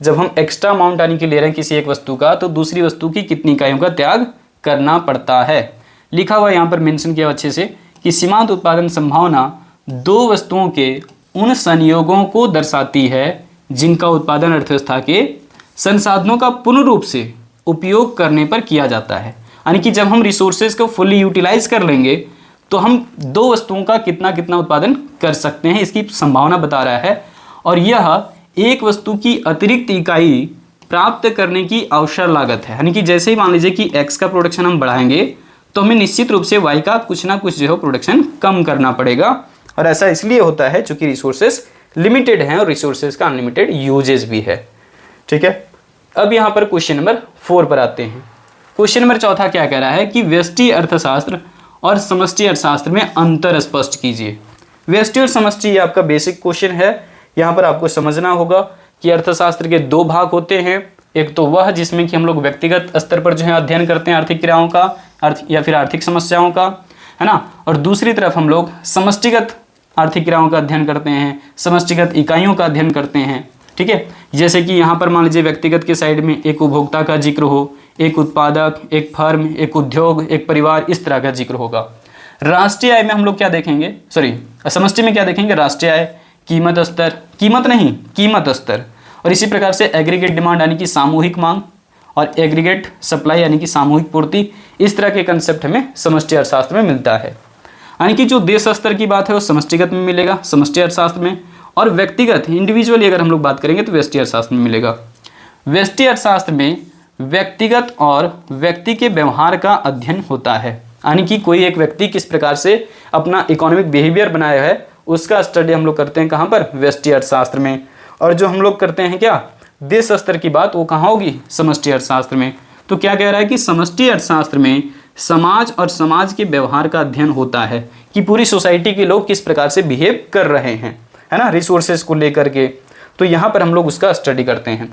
जब हम एक्स्ट्रा अमाउंट आने के ले रहे हैं किसी एक वस्तु का, तो दूसरी वस्तु की कितनी इकाइयों का त्याग करना पड़ता है। लिखा हुआ यहाँ पर मेंशन किया अच्छे से कि सीमांत उत्पादन संभावना दो वस्तुओं के उन संयोगों को दर्शाती है जिनका उत्पादन अर्थव्यवस्था के संसाधनों का पूर्ण रूप से उपयोग करने पर किया जाता है। यानी कि जब हम रिसोर्सेज को फुली यूटिलाइज कर लेंगे तो हम दो वस्तुओं का कितना कितना उत्पादन कर सकते हैं, इसकी संभावना बता रहा है। और यह एक वस्तु की अतिरिक्त इकाई प्राप्त करने की अवसर लागत है। यानी कि जैसे ही मान लीजिए कि x का प्रोडक्शन हम बढ़ाएंगे तो हमें निश्चित रूप से y का कुछ ना कुछ जो है प्रोडक्शन कम करना पड़ेगा। और ऐसा इसलिए होता है चूंकि रिसोर्सेज लिमिटेड हैं और रिसोर्सेज का अनलिमिटेड यूजेज भी है, ठीक है। अब यहाँ पर क्वेश्चन नंबर 4 पर आते हैं। क्वेश्चन नंबर 4 क्या कह रहा है कि व्यष्टि अर्थशास्त्र और समष्टि अर्थशास्त्र में अंतर स्पष्ट कीजिए। व्यष्टि और समष्टि ये आपका बेसिक क्वेश्चन है। यहाँ पर आपको समझना होगा कि अर्थशास्त्र के दो भाग होते हैं। एक तो वह जिसमें कि हम लोग व्यक्तिगत स्तर पर जो है अध्ययन करते हैं आर्थिक क्रियाओं का या फिर आर्थिक समस्याओं का, है ना, और दूसरी तरफ हम लोग समष्टिगत आर्थिक क्रियाओं का अध्ययन करते हैं, समष्टिगत इकाइयों का अध्ययन करते हैं, ठीक है। जैसे कि यहाँ पर मान लीजिए व्यक्तिगत के साइड में एक उपभोक्ता का जिक्र हो, एक उत्पादक, एक फर्म, एक उद्योग, एक परिवार, इस तरह का जिक्र होगा। राष्ट्रीय आय में हम लोग क्या देखेंगे, समष्टि में क्या देखेंगे, राष्ट्रीय आय, कीमत स्तर, कीमत नहीं कीमत स्तर, और इसी प्रकार से एग्रीगेट डिमांड यानी कि सामूहिक मांग और एग्रीगेट सप्लाई यानी कि सामूहिक पूर्ति। इस तरह के कंसेप्ट हमें समष्टि अर्थशास्त्र में मिलता है। यानी कि जो देश स्तर की बात है वो समष्टिगत में मिलेगा समष्टि अर्थशास्त्र में, और व्यक्तिगत इंडिविजुअली अगर हम लोग बात करेंगे तो व्यष्टि अर्थशास्त्र में मिलेगा। व्यष्टि अर्थशास्त्र में व्यक्तिगत और व्यक्ति के व्यवहार का अध्ययन होता है। यानी कि कोई एक व्यक्ति किस प्रकार से अपना इकोनॉमिक बिहेवियर बनाया है उसका स्टडी हम लोग करते हैं कहाँ पर, व्यष्टि अर्थशास्त्र में। और जो हम लोग करते हैं क्या, देश स्तर की बात, वो कहाँ होगी, समष्टि अर्थशास्त्र में। तो क्या कह रहा है कि समष्टि अर्थशास्त्र में समाज और समाज के व्यवहार का अध्ययन होता है कि पूरी सोसाइटी के लोग किस प्रकार से बिहेव कर रहे हैं, है ना, रिसोर्सेज को लेकर के। तो यहाँ पर हम लोग उसका स्टडी करते हैं।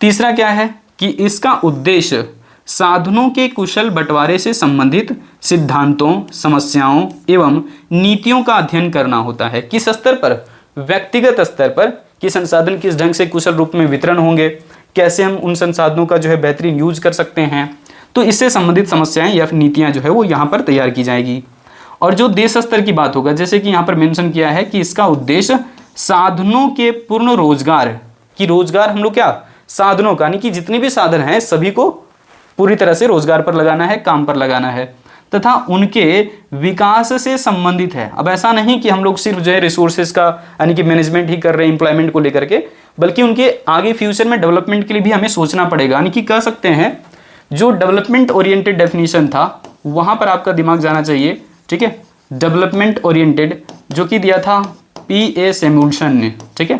तीसरा क्या है कि इसका उद्देश्य साधनों के कुशल बंटवारे से संबंधित सिद्धांतों, समस्याओं एवं नीतियों का अध्ययन करना होता है। किस स्तर पर, व्यक्तिगत स्तर पर, कि संसाधन किस ढंग से कुशल रूप में वितरण होंगे, कैसे हम उन संसाधनों का जो है बेहतरीन यूज कर सकते हैं। तो इससे संबंधित समस्याएं या फिर नीतियां जो है वो यहाँ पर तैयार की जाएगी। और जो देश स्तर की बात होगा, जैसे कि यहाँ पर मेंशन किया है कि इसका उद्देश्य साधनों के पूर्ण रोजगार, कि रोजगार हम लोग क्या, साधनों का, यानी कि जितने भी साधन हैं सभी को पूरी तरह से रोजगार पर लगाना है, काम पर लगाना है, तथा उनके विकास से संबंधित है। अब ऐसा नहीं कि हम लोग सिर्फ जो है रिसोर्सेज का यानी कि मैनेजमेंट ही कर रहे हैं एम्प्लॉयमेंट को लेकर के, बल्कि उनके आगे फ्यूचर में डेवलपमेंट के लिए भी हमें सोचना पड़ेगा। यानी कि कह सकते हैं जो डेवलपमेंट ओरिएंटेड डेफिनेशन था वहाँ पर आपका दिमाग जाना चाहिए, ठीक है। डेवलपमेंट ओरिएंटेड जो कि दिया था P.A. सैमुअल्सन ने, ठीक है,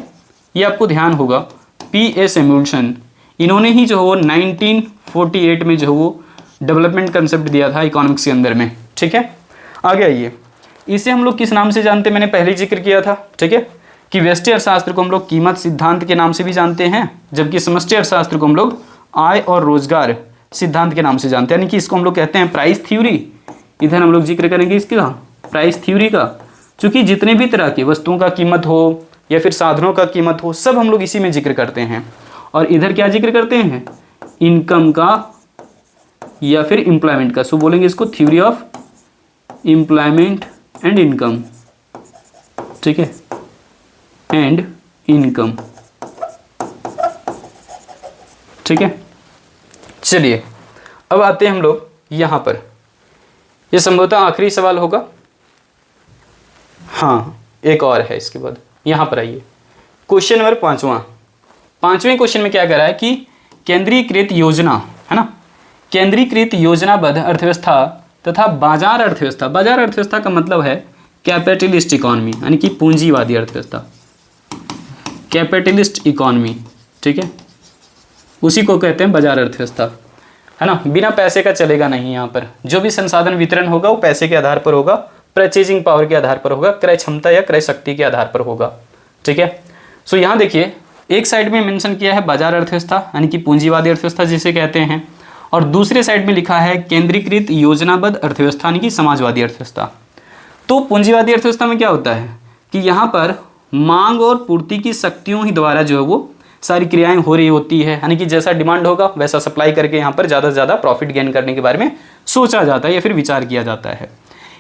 ये आपको ध्यान होगा। P.A. सैमुअल्सन, इन्होंने ही जो वो 1948 में जो वो डेवलपमेंट कंसेप्ट दिया था इकोनॉमिक्स के अंदर में, ठीक है। आगे आइए, इसे हम लोग किस नाम से जानते हैं, मैंने पहले जिक्र किया था, ठीक है, कि व्यष्टि अर्थशास्त्र को हम लोग कीमत सिद्धांत के नाम से भी जानते हैं, जबकि समष्टि अर्थशास्त्र को हम लोग आय और रोजगार सिद्धांत के नाम से जानते हैं, यानी कि इसको हम लोग कहते हैं प्राइस थ्योरी। इधर हम लोग जिक्र करेंगे इसका प्राइस थ्योरी का, चूँकि जितने भी तरह की वस्तुओं का कीमत हो या फिर साधनों का कीमत हो, सब हम लोग इसी में जिक्र करते हैं। और इधर क्या जिक्र करते हैं, इनकम का या फिर एम्प्लॉयमेंट का। सो बोलेंगे इसको theory of employment and income, ठीक है, एंड इनकम, ठीक है। चलिए अब आते हैं हम लोग यहाँ पर, ये संभवतः आखिरी सवाल होगा, हाँ एक और है इसके बाद। यहाँ पर आइए, क्वेश्चन नंबर 5वें क्वेश्चन में क्या कह रहा है कि केंद्रीकृत योजना, है ना, केंद्रीकृत योजनाबद्ध अर्थव्यवस्था तथा बाजार अर्थव्यवस्था। बाजार अर्थव्यवस्था का मतलब है कैपिटलिस्ट इकोनॉमी, यानी कि पूंजीवादी अर्थव्यवस्था, कैपिटलिस्ट इकोनॉमी, ठीक है, उसी को कहते हैं बाजार अर्थव्यवस्था, है ना। बिना पैसे का चलेगा नहीं, यहाँ पर जो भी संसाधन वितरण होगा वो पैसे के आधार पर होगा, परचेजिंग पावर के आधार पर होगा, क्रय क्षमता या क्रय शक्ति के आधार पर होगा, ठीक है। सो यहाँ देखिए, एक साइड में मेंशन किया है बाजार अर्थव्यवस्था यानी कि पूंजीवादी अर्थव्यवस्था जिसे कहते हैं, और दूसरे साइड में लिखा है केंद्रीकृत योजनाबद्ध अर्थव्यवस्था यानी कि समाजवादी अर्थव्यवस्था। तो पूंजीवादी अर्थव्यवस्था में क्या होता है कि यहाँ पर मांग और पूर्ति की शक्तियों ही द्वारा जो है वो सारी क्रियाएं हो रही होती है, यानी कि जैसा डिमांड होगा वैसा सप्लाई करके यहाँ पर ज़्यादा से ज़्यादा प्रॉफिट गेन करने के बारे में सोचा जाता है या फिर विचार किया जाता है।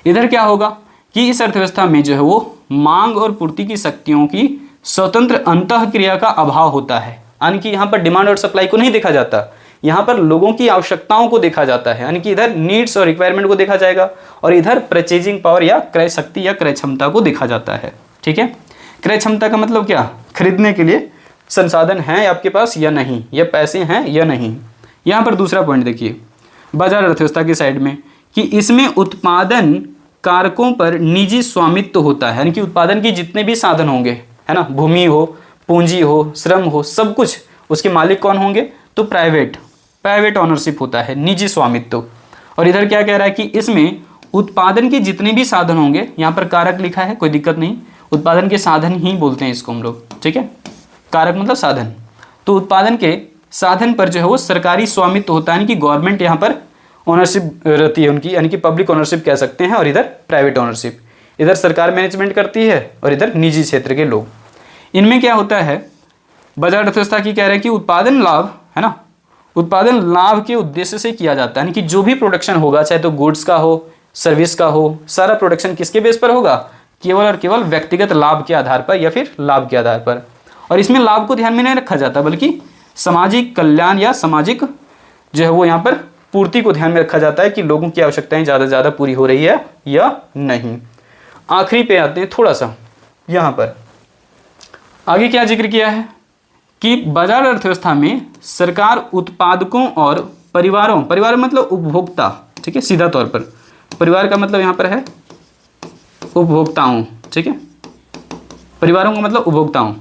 इधर क्या होगा कि इस अर्थव्यवस्था में जो है वो मांग और पूर्ति की शक्तियों की स्वतंत्र अंतःक्रिया का अभाव होता है, यानी कि यहाँ पर डिमांड और सप्लाई को नहीं देखा जाता, यहाँ पर लोगों की आवश्यकताओं को देखा जाता है, यानी कि इधर नीड्स और रिक्वायरमेंट को देखा जाएगा और इधर परचेजिंग पावर या क्रय शक्ति या क्रय क्षमता को देखा जाता है, ठीक है। क्रय क्षमता का मतलब क्या, खरीदने के लिए संसाधन हैं आपके पास या नहीं, या पैसे हैं या नहीं। यहाँ पर दूसरा पॉइंट देखिए बाजार अर्थव्यवस्था के साइड में कि इसमें उत्पादन कारकों पर निजी स्वामित्व होता है, यानी कि उत्पादन के जितने भी साधन होंगे, है ना, भूमि हो, पूंजी हो, श्रम हो, सब कुछ उसके मालिक कौन होंगे, तो प्राइवेट ऑनरशिप होता है, निजी स्वामित्व। और इधर क्या कह रहा है कि इसमें उत्पादन के जितने भी साधन होंगे, यहाँ पर कारक लिखा है कोई दिक्कत नहीं, उत्पादन के साधन ही बोलते हैं इसको हम लोग, ठीक है, कारक मतलब साधन। तो उत्पादन के साधन पर जो है वो सरकारी स्वामित्व होता है, यानी कि गवर्नमेंट यहाँ पर ओनरशिप रहती है उनकी, यानी कि पब्लिक ओनरशिप कह सकते हैं, और इधर प्राइवेट ओनरशिप, इधर सरकार मैनेजमेंट करती है और इधर निजी क्षेत्र के लोग। इनमें क्या होता है, बाजार अर्थव्यवस्था की कह रहे हैं कि उत्पादन लाभ, है ना, उत्पादन लाभ के उद्देश्य से किया जाता है, यानी कि जो भी प्रोडक्शन होगा, चाहे तो गुड्स का हो, सर्विस का हो, सारा प्रोडक्शन किसके बेस पर होगा, केवल और केवल व्यक्तिगत लाभ के आधार पर या फिर लाभ के आधार पर। और इसमें लाभ को ध्यान में नहीं रखा जाता, बल्कि सामाजिक कल्याण या सामाजिक जो है वो यहाँ पर पूर्ति को ध्यान में रखा जाता है कि लोगों की आवश्यकताएं ज़्यादा से ज़्यादा पूरी हो रही है या नहीं। आखिरी पे आते हैं थोड़ा सा, यहाँ पर आगे क्या जिक्र किया है कि बाजार अर्थव्यवस्था में सरकार उत्पादकों और परिवारों, परिवार मतलब उपभोक्ता, ठीक है, सीधा तौर पर परिवार का मतलब यहाँ पर है उपभोक्ताओं, ठीक है, परिवारों का मतलब उपभोक्ताओं।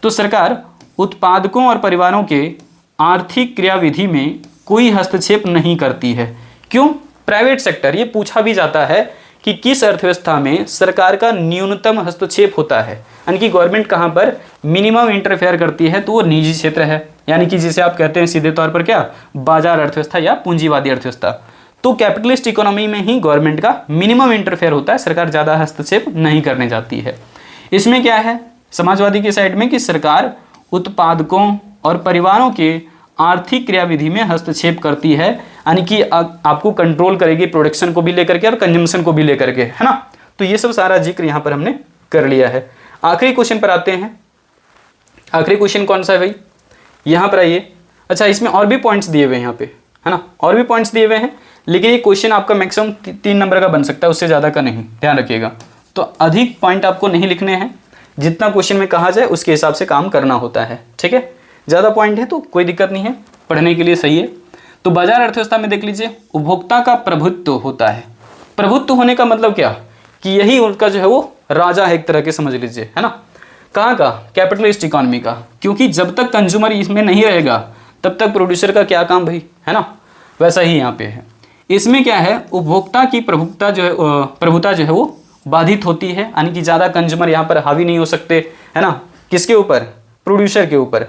तो सरकार उत्पादकों और परिवारों के आर्थिक क्रियाविधि में कोई हस्तक्षेप नहीं करती है। क्यों? प्राइवेट सेक्टर, ये पूछा भी जाता है कि किस अर्थव्यवस्था में सरकार का न्यूनतम हस्तक्षेप होता है, यानी कि गवर्नमेंट कहाँ पर मिनिमम इंटरफेयर करती है, तो वो निजी क्षेत्र है, यानी कि जिसे आप कहते हैं सीधे तौर पर क्या, बाजार अर्थव्यवस्था या पूंजीवादी अर्थव्यवस्था। तो कैपिटलिस्ट इकोनॉमी में ही गवर्नमेंट का मिनिमम इंटरफेयर होता है, सरकार ज़्यादा हस्तक्षेप नहीं करने जाती है। इसमें क्या है समाजवादी के साइड में कि सरकार उत्पादकों और परिवारों के आर्थिक क्रियाविधि में हस्तक्षेप करती है, यानी कि आपको कंट्रोल करेगी प्रोडक्शन को भी लेकर के और कंजम्पशन को भी लेकर के, है ना। तो ये सब सारा जिक्र यहाँ पर हमने कर लिया है। आखिरी क्वेश्चन पर आते हैं। आखिरी क्वेश्चन कौन सा है भाई, यहाँ पर आइए। अच्छा, इसमें और भी पॉइंट्स दिए हुए हैं यहाँ पे, है ना, और भी पॉइंट्स दिए हुए हैं, लेकिन ये क्वेश्चन आपका मैक्सिमम 3 नंबर का बन सकता है, उससे ज़्यादा का नहीं, ध्यान रखिएगा। तो अधिक पॉइंट आपको नहीं लिखने हैं, जितना क्वेश्चन में कहा जाए उसके हिसाब से काम करना होता है, ठीक है। ज़्यादा पॉइंट है तो कोई दिक्कत नहीं है, पढ़ने के लिए सही है। तो बाजार अर्थव्यवस्था में देख लीजिए उपभोक्ता का प्रभुत्व होता है। प्रभुत्व होने का मतलब क्या कि यही उनका जो है वो राजा है एक तरह के, समझ लीजिए, है ना। कहाँ का? कैपिटलिस्ट इकोनॉमी का, क्योंकि जब तक कंज्यूमर इसमें नहीं रहेगा तब तक प्रोड्यूसर का क्या काम भाई, है ना। वैसा ही यहाँ पे है। इसमें क्या है, उपभोक्ता की प्रभुता जो है वो बाधित होती है, यानी कि ज़्यादा कंज्यूमर यहाँ पर हावी नहीं हो सकते, है ना। किसके ऊपर? प्रोड्यूसर के ऊपर।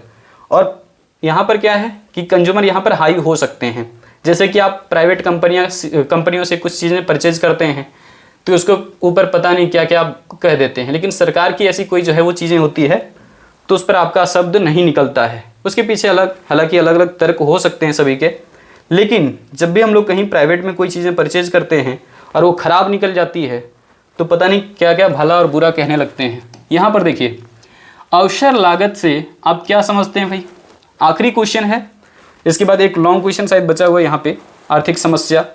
और यहाँ पर क्या है कि कंज्यूमर यहाँ पर हाई हो सकते हैं। जैसे कि आप प्राइवेट कंपनियों से कुछ चीज़ें परचेज करते हैं तो उसको ऊपर पता नहीं क्या क्या आप कह देते हैं, लेकिन सरकार की ऐसी कोई जो है वो चीज़ें होती है तो उस पर आपका शब्द नहीं निकलता है। उसके पीछे हालांकि अलग अलग तर्क हो सकते हैं सभी के, लेकिन जब भी हम लोग कहीं प्राइवेट में कोई चीज़ें परचेज करते हैं और वो ख़राब निकल जाती है तो पता नहीं क्या क्या भला और बुरा कहने लगते हैं। यहाँ पर देखिए, अवसर लागत से आप क्या समझते हैं भाई? आखिरी क्वेश्चन है, इसके बाद एक लॉन्ग क्वेश्चन शायद बचा हुआ है यहाँ पे, आर्थिक समस्या,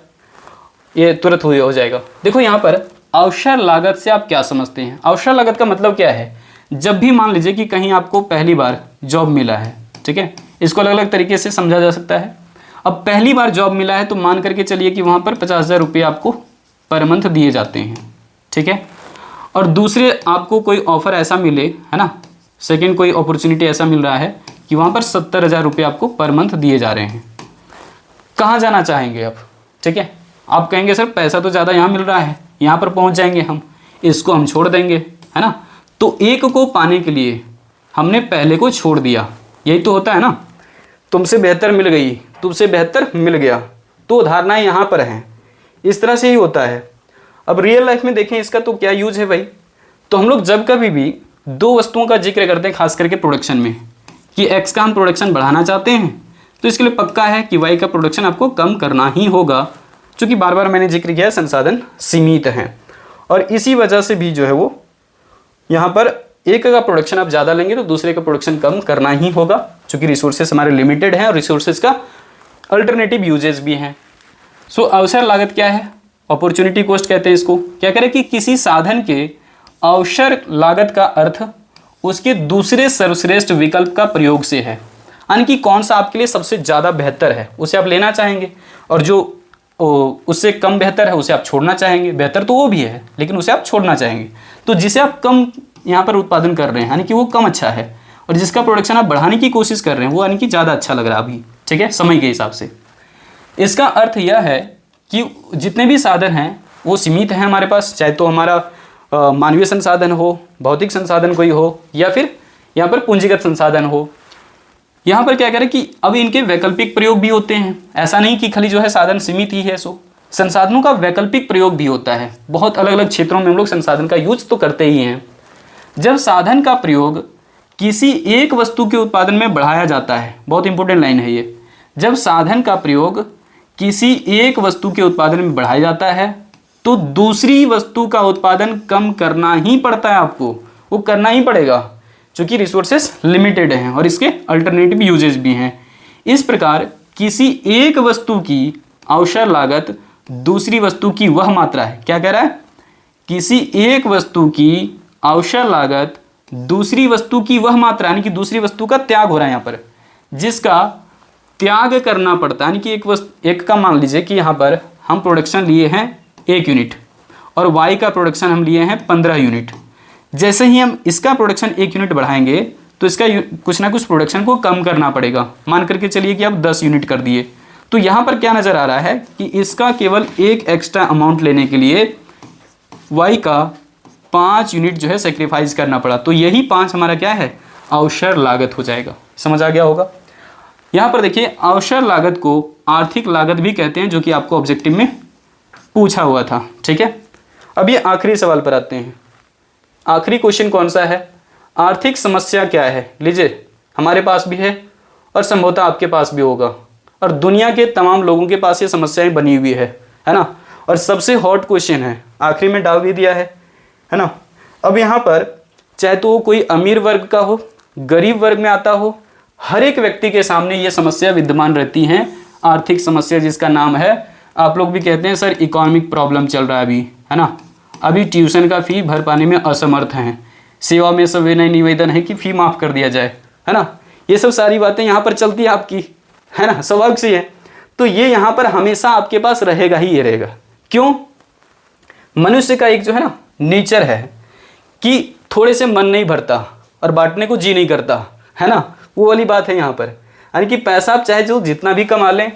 ये तुरंत हो जाएगा। देखो यहाँ पर अवसर लागत से आप क्या समझते हैं? अवसर लागत का मतलब क्या है? जब भी मान लीजिए कि कहीं आपको पहली बार जॉब मिला है, ठीक है, इसको अलग अलग तरीके से समझा जा सकता है। अब पहली बार जॉब मिला है तो मान करके चलिए कि वहाँ पर 50,000 रुपये आपको पर मंथ दिए जाते हैं, ठीक है। और दूसरे आपको कोई ऑफर ऐसा मिले, है ना, सेकेंड कोई अपॉर्चुनिटी ऐसा मिल रहा है कि वहाँ पर 70,000 रुपये आपको पर मंथ दिए जा रहे हैं। कहाँ जाना चाहेंगे आप? ठीक है, आप कहेंगे सर पैसा तो ज़्यादा यहाँ मिल रहा है, यहाँ पर पहुँच जाएंगे हम, इसको हम छोड़ देंगे, है ना। तो एक को पाने के लिए हमने पहले को छोड़ दिया, यही तो होता है ना। तुमसे बेहतर मिल गई, तुमसे बेहतर मिल गया, तो धारणाएं यहाँ पर हैं। इस तरह से ही होता है। अब रियल लाइफ में देखें इसका तो क्या यूज है भाई? तो हम लोग जब कभी भी दो वस्तुओं का जिक्र करते हैं, खास करके प्रोडक्शन में, कि एक्स का हम प्रोडक्शन बढ़ाना चाहते हैं तो इसके लिए पक्का है कि वाई का प्रोडक्शन आपको कम करना ही होगा, क्योंकि बार बार मैंने जिक्र किया संसाधन सीमित हैं। और इसी वजह से भी जो है वो यहाँ पर एक का प्रोडक्शन आप ज़्यादा लेंगे तो दूसरे का प्रोडक्शन कम करना ही होगा, क्योंकि रिसोर्सेज हमारे लिमिटेड हैं और रिसोर्सेज का अल्टरनेटिव यूजेस भी हैं। सो अवसर लागत क्या है? अपॉर्चुनिटी कॉस्ट कहते हैं इसको। क्या करें कि किसी साधन के अवसर लागत का अर्थ उसके दूसरे सर्वश्रेष्ठ विकल्प का प्रयोग से है, यानी कि कौन सा आपके लिए सबसे ज़्यादा बेहतर है उसे आप लेना चाहेंगे, और जो उससे कम बेहतर है उसे आप छोड़ना चाहेंगे। बेहतर तो वो भी है लेकिन उसे आप छोड़ना चाहेंगे। तो जिसे आप कम यहाँ पर उत्पादन कर रहे हैं यानी कि वो कम अच्छा है, और जिसका प्रोडक्शन आप बढ़ाने की कोशिश कर रहे हैं वो यानी कि ज़्यादा अच्छा लग रहा है अभी, ठीक है, समय के हिसाब से। इसका अर्थ यह है कि जितने भी साधन हैं वो सीमित हैं हमारे पास, चाहे तो हमारा मानवीय संसाधन हो, भौतिक संसाधन कोई हो, या फिर यहाँ पर पूंजीगत संसाधन हो। यहाँ पर क्या करें कि अब इनके वैकल्पिक प्रयोग भी होते हैं। ऐसा नहीं कि खाली जो है साधन सीमित ही है, सो संसाधनों का वैकल्पिक प्रयोग भी होता है। बहुत अलग अलग क्षेत्रों में हम लोग संसाधन का यूज तो करते ही हैं। जब साधन का प्रयोग किसी एक वस्तु के उत्पादन में बढ़ाया जाता है, बहुत इंपॉर्टेंट लाइन है ये, जब साधन का प्रयोग किसी एक वस्तु के उत्पादन में बढ़ाया जाता है तो दूसरी वस्तु का उत्पादन कम करना ही पड़ता है आपको, वो करना ही पड़ेगा, क्योंकि रिसोर्सेस लिमिटेड हैं और इसके अल्टरनेटिव यूजेस भी हैं। इस प्रकार किसी एक वस्तु की अवसर लागत दूसरी वस्तु की वह मात्रा है। क्या कह रहा है? किसी एक वस्तु की अवसर लागत दूसरी वस्तु की वह मात्रा, यानी कि दूसरी वस्तु का त्याग हो रहा है यहाँ पर, जिसका त्याग करना पड़ता है। यानी कि एक का मान लीजिए कि यहाँ पर हम प्रोडक्शन लिए हैं 1 यूनिट और वाई का प्रोडक्शन हम लिए हैं 15 यूनिट। जैसे ही हम इसका प्रोडक्शन 1 यूनिट बढ़ाएंगे तो इसका कुछ ना कुछ प्रोडक्शन को कम करना पड़ेगा। मान करके चलिए कि आप 10 यूनिट कर दिए, तो यहाँ पर क्या नज़र आ रहा है कि इसका केवल एक एक्स्ट्रा अमाउंट लेने के लिए वाई का 5 यूनिट जो है सेक्रीफाइस करना पड़ा। तो यही 5 हमारा क्या है? अवसर लागत हो जाएगा। समझ आ गया होगा। यहाँ पर देखिए, अवसर लागत को आर्थिक लागत भी कहते हैं, जो कि आपको ऑब्जेक्टिव में पूछा हुआ था, ठीक है। अब ये आखिरी सवाल पर आते हैं। आखिरी क्वेश्चन कौन सा है? आर्थिक समस्या क्या है? लीजिए, हमारे पास भी है और संभवतः आपके पास भी होगा, और दुनिया के तमाम लोगों के पास ये समस्याएं बनी हुई है ना। और सबसे हॉट क्वेश्चन है, आखिरी में डाल भी दिया है ना। अब यहाँ पर चाहे तो वो कोई अमीर वर्ग का हो, गरीब वर्ग में आता हो, हर एक व्यक्ति के सामने ये समस्या विद्यमान रहती हैं। आर्थिक समस्या जिसका नाम है, आप लोग भी कहते हैं सर इकोनॉमिक प्रॉब्लम चल रहा है अभी, है ना। अभी ट्यूशन का फ़ी भर पाने में असमर्थ हैं, सेवा में सविनय निवेदन है कि फ़ी माफ़ कर दिया जाए, है ना। ये सब सारी बातें यहाँ पर चलती है आपकी, है ना, स्वाभाविक सी है। तो ये यहाँ पर हमेशा आपके पास रहेगा ही ये रहेगा। क्यों? मनुष्य का एक जो है ना नेचर है कि थोड़े से मन नहीं भरता और बांटने को जी नहीं करता, है ना, वो वाली बात है यहाँ पर। यानी कि पैसा आप चाहे जो जितना भी कमा लें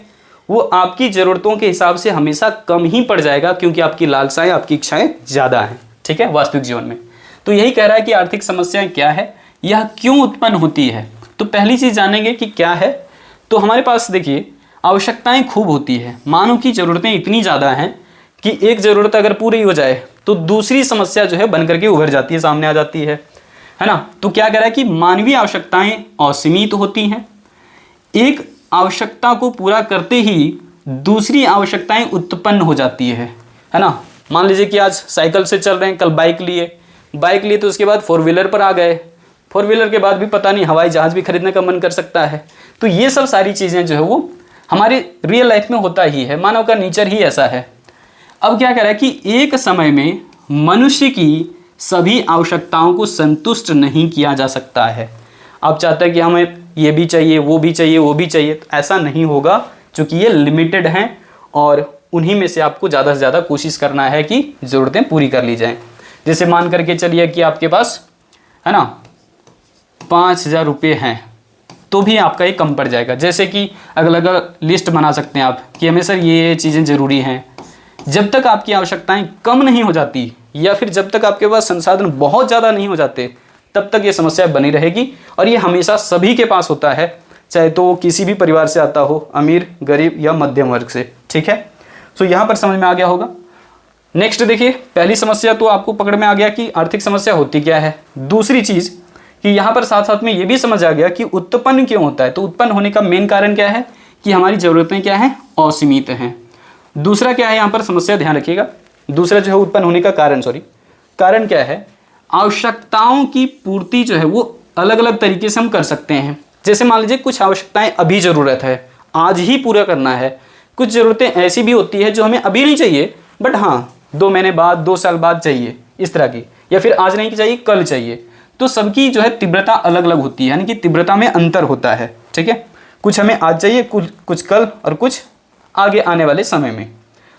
वो आपकी ज़रूरतों के हिसाब से हमेशा कम ही पड़ जाएगा, क्योंकि आपकी लालसाएं, आपकी इच्छाएं ज़्यादा हैं, ठीक है, वास्तविक जीवन में। तो यही कह रहा है कि आर्थिक समस्याएं क्या है, यह क्यों उत्पन्न होती है। तो पहली चीज़ जानेंगे कि क्या है। तो हमारे पास देखिए आवश्यकताएं खूब होती है, मानव की ज़रूरतें इतनी ज़्यादा हैं कि एक ज़रूरत अगर पूरी हो जाए तो दूसरी समस्या जो है बन करके उभर जाती है, सामने आ जाती है ना। तो क्या कह रहा है कि मानवीय आवश्यकताएं असीमित होती हैं, एक आवश्यकता को पूरा करते ही दूसरी आवश्यकताएं उत्पन्न हो जाती है ना। मान लीजिए कि आज साइकिल से चल रहे हैं, कल बाइक लिए तो उसके बाद 4 व्हीलर पर आ गए, 4 व्हीलर के बाद भी पता नहीं हवाई जहाज़ भी खरीदने का मन कर सकता है। तो ये सब सारी चीज़ें जो है वो हमारे रियल लाइफ में होता ही है, मानव का नेचर ही ऐसा है। अब क्या कह रहा है कि एक समय में मनुष्य की सभी आवश्यकताओं को संतुष्ट नहीं किया जा सकता है। आप चाहते हैं कि हमें ये भी चाहिए, वो भी चाहिए, वो भी चाहिए, तो ऐसा नहीं होगा, क्योंकि ये लिमिटेड हैं और उन्हीं में से आपको ज़्यादा से ज़्यादा कोशिश करना है कि ज़रूरतें पूरी कर ली जाएं। जैसे मान करके चलिए कि आपके पास है ना 5,000 रुपये हैं तो भी आपका ये कम पड़ जाएगा। जैसे कि अलग अलग लिस्ट बना सकते हैं आप कि हमें सर ये चीज़ें ज़रूरी हैं। जब तक आपकी आवश्यकताएं कम नहीं हो जाती या फिर जब तक आपके पास संसाधन बहुत ज़्यादा नहीं हो जाते तब तक ये समस्या बनी रहेगी। और ये हमेशा सभी के पास होता है, चाहे तो वो किसी भी परिवार से आता हो, अमीर, गरीब या मध्यम वर्ग से, ठीक है। सो यहाँ पर समझ में आ गया होगा। नेक्स्ट देखिए, पहली समस्या तो आपको पकड़ में आ गया कि आर्थिक समस्या होती क्या है। दूसरी चीज़ कि यहाँ पर साथ साथ में ये भी समझ आ गया कि उत्पन्न क्यों होता है। तो उत्पन्न होने का मेन कारण क्या है कि हमारी ज़रूरतें क्या हैं, असीमित हैं। दूसरा क्या है यहाँ पर समस्या, ध्यान रखिएगा, दूसरा जो है उत्पन्न होने का कारण क्या है, आवश्यकताओं की पूर्ति जो है वो अलग अलग तरीके से हम कर सकते हैं। जैसे मान लीजिए कुछ आवश्यकताएं अभी ज़रूरत है, आज ही पूरा करना है। कुछ ज़रूरतें ऐसी भी होती है जो हमें अभी नहीं चाहिए बट हाँ 2 महीने बाद, 2 साल बाद चाहिए, इस तरह की, या फिर आज नहीं चाहिए कल चाहिए। तो सबकी जो है तीव्रता अलग अलग होती है, यानी कि तीव्रता में अंतर होता है, ठीक है। कुछ हमें आज चाहिए, कुछ कल और कुछ आगे आने वाले समय में।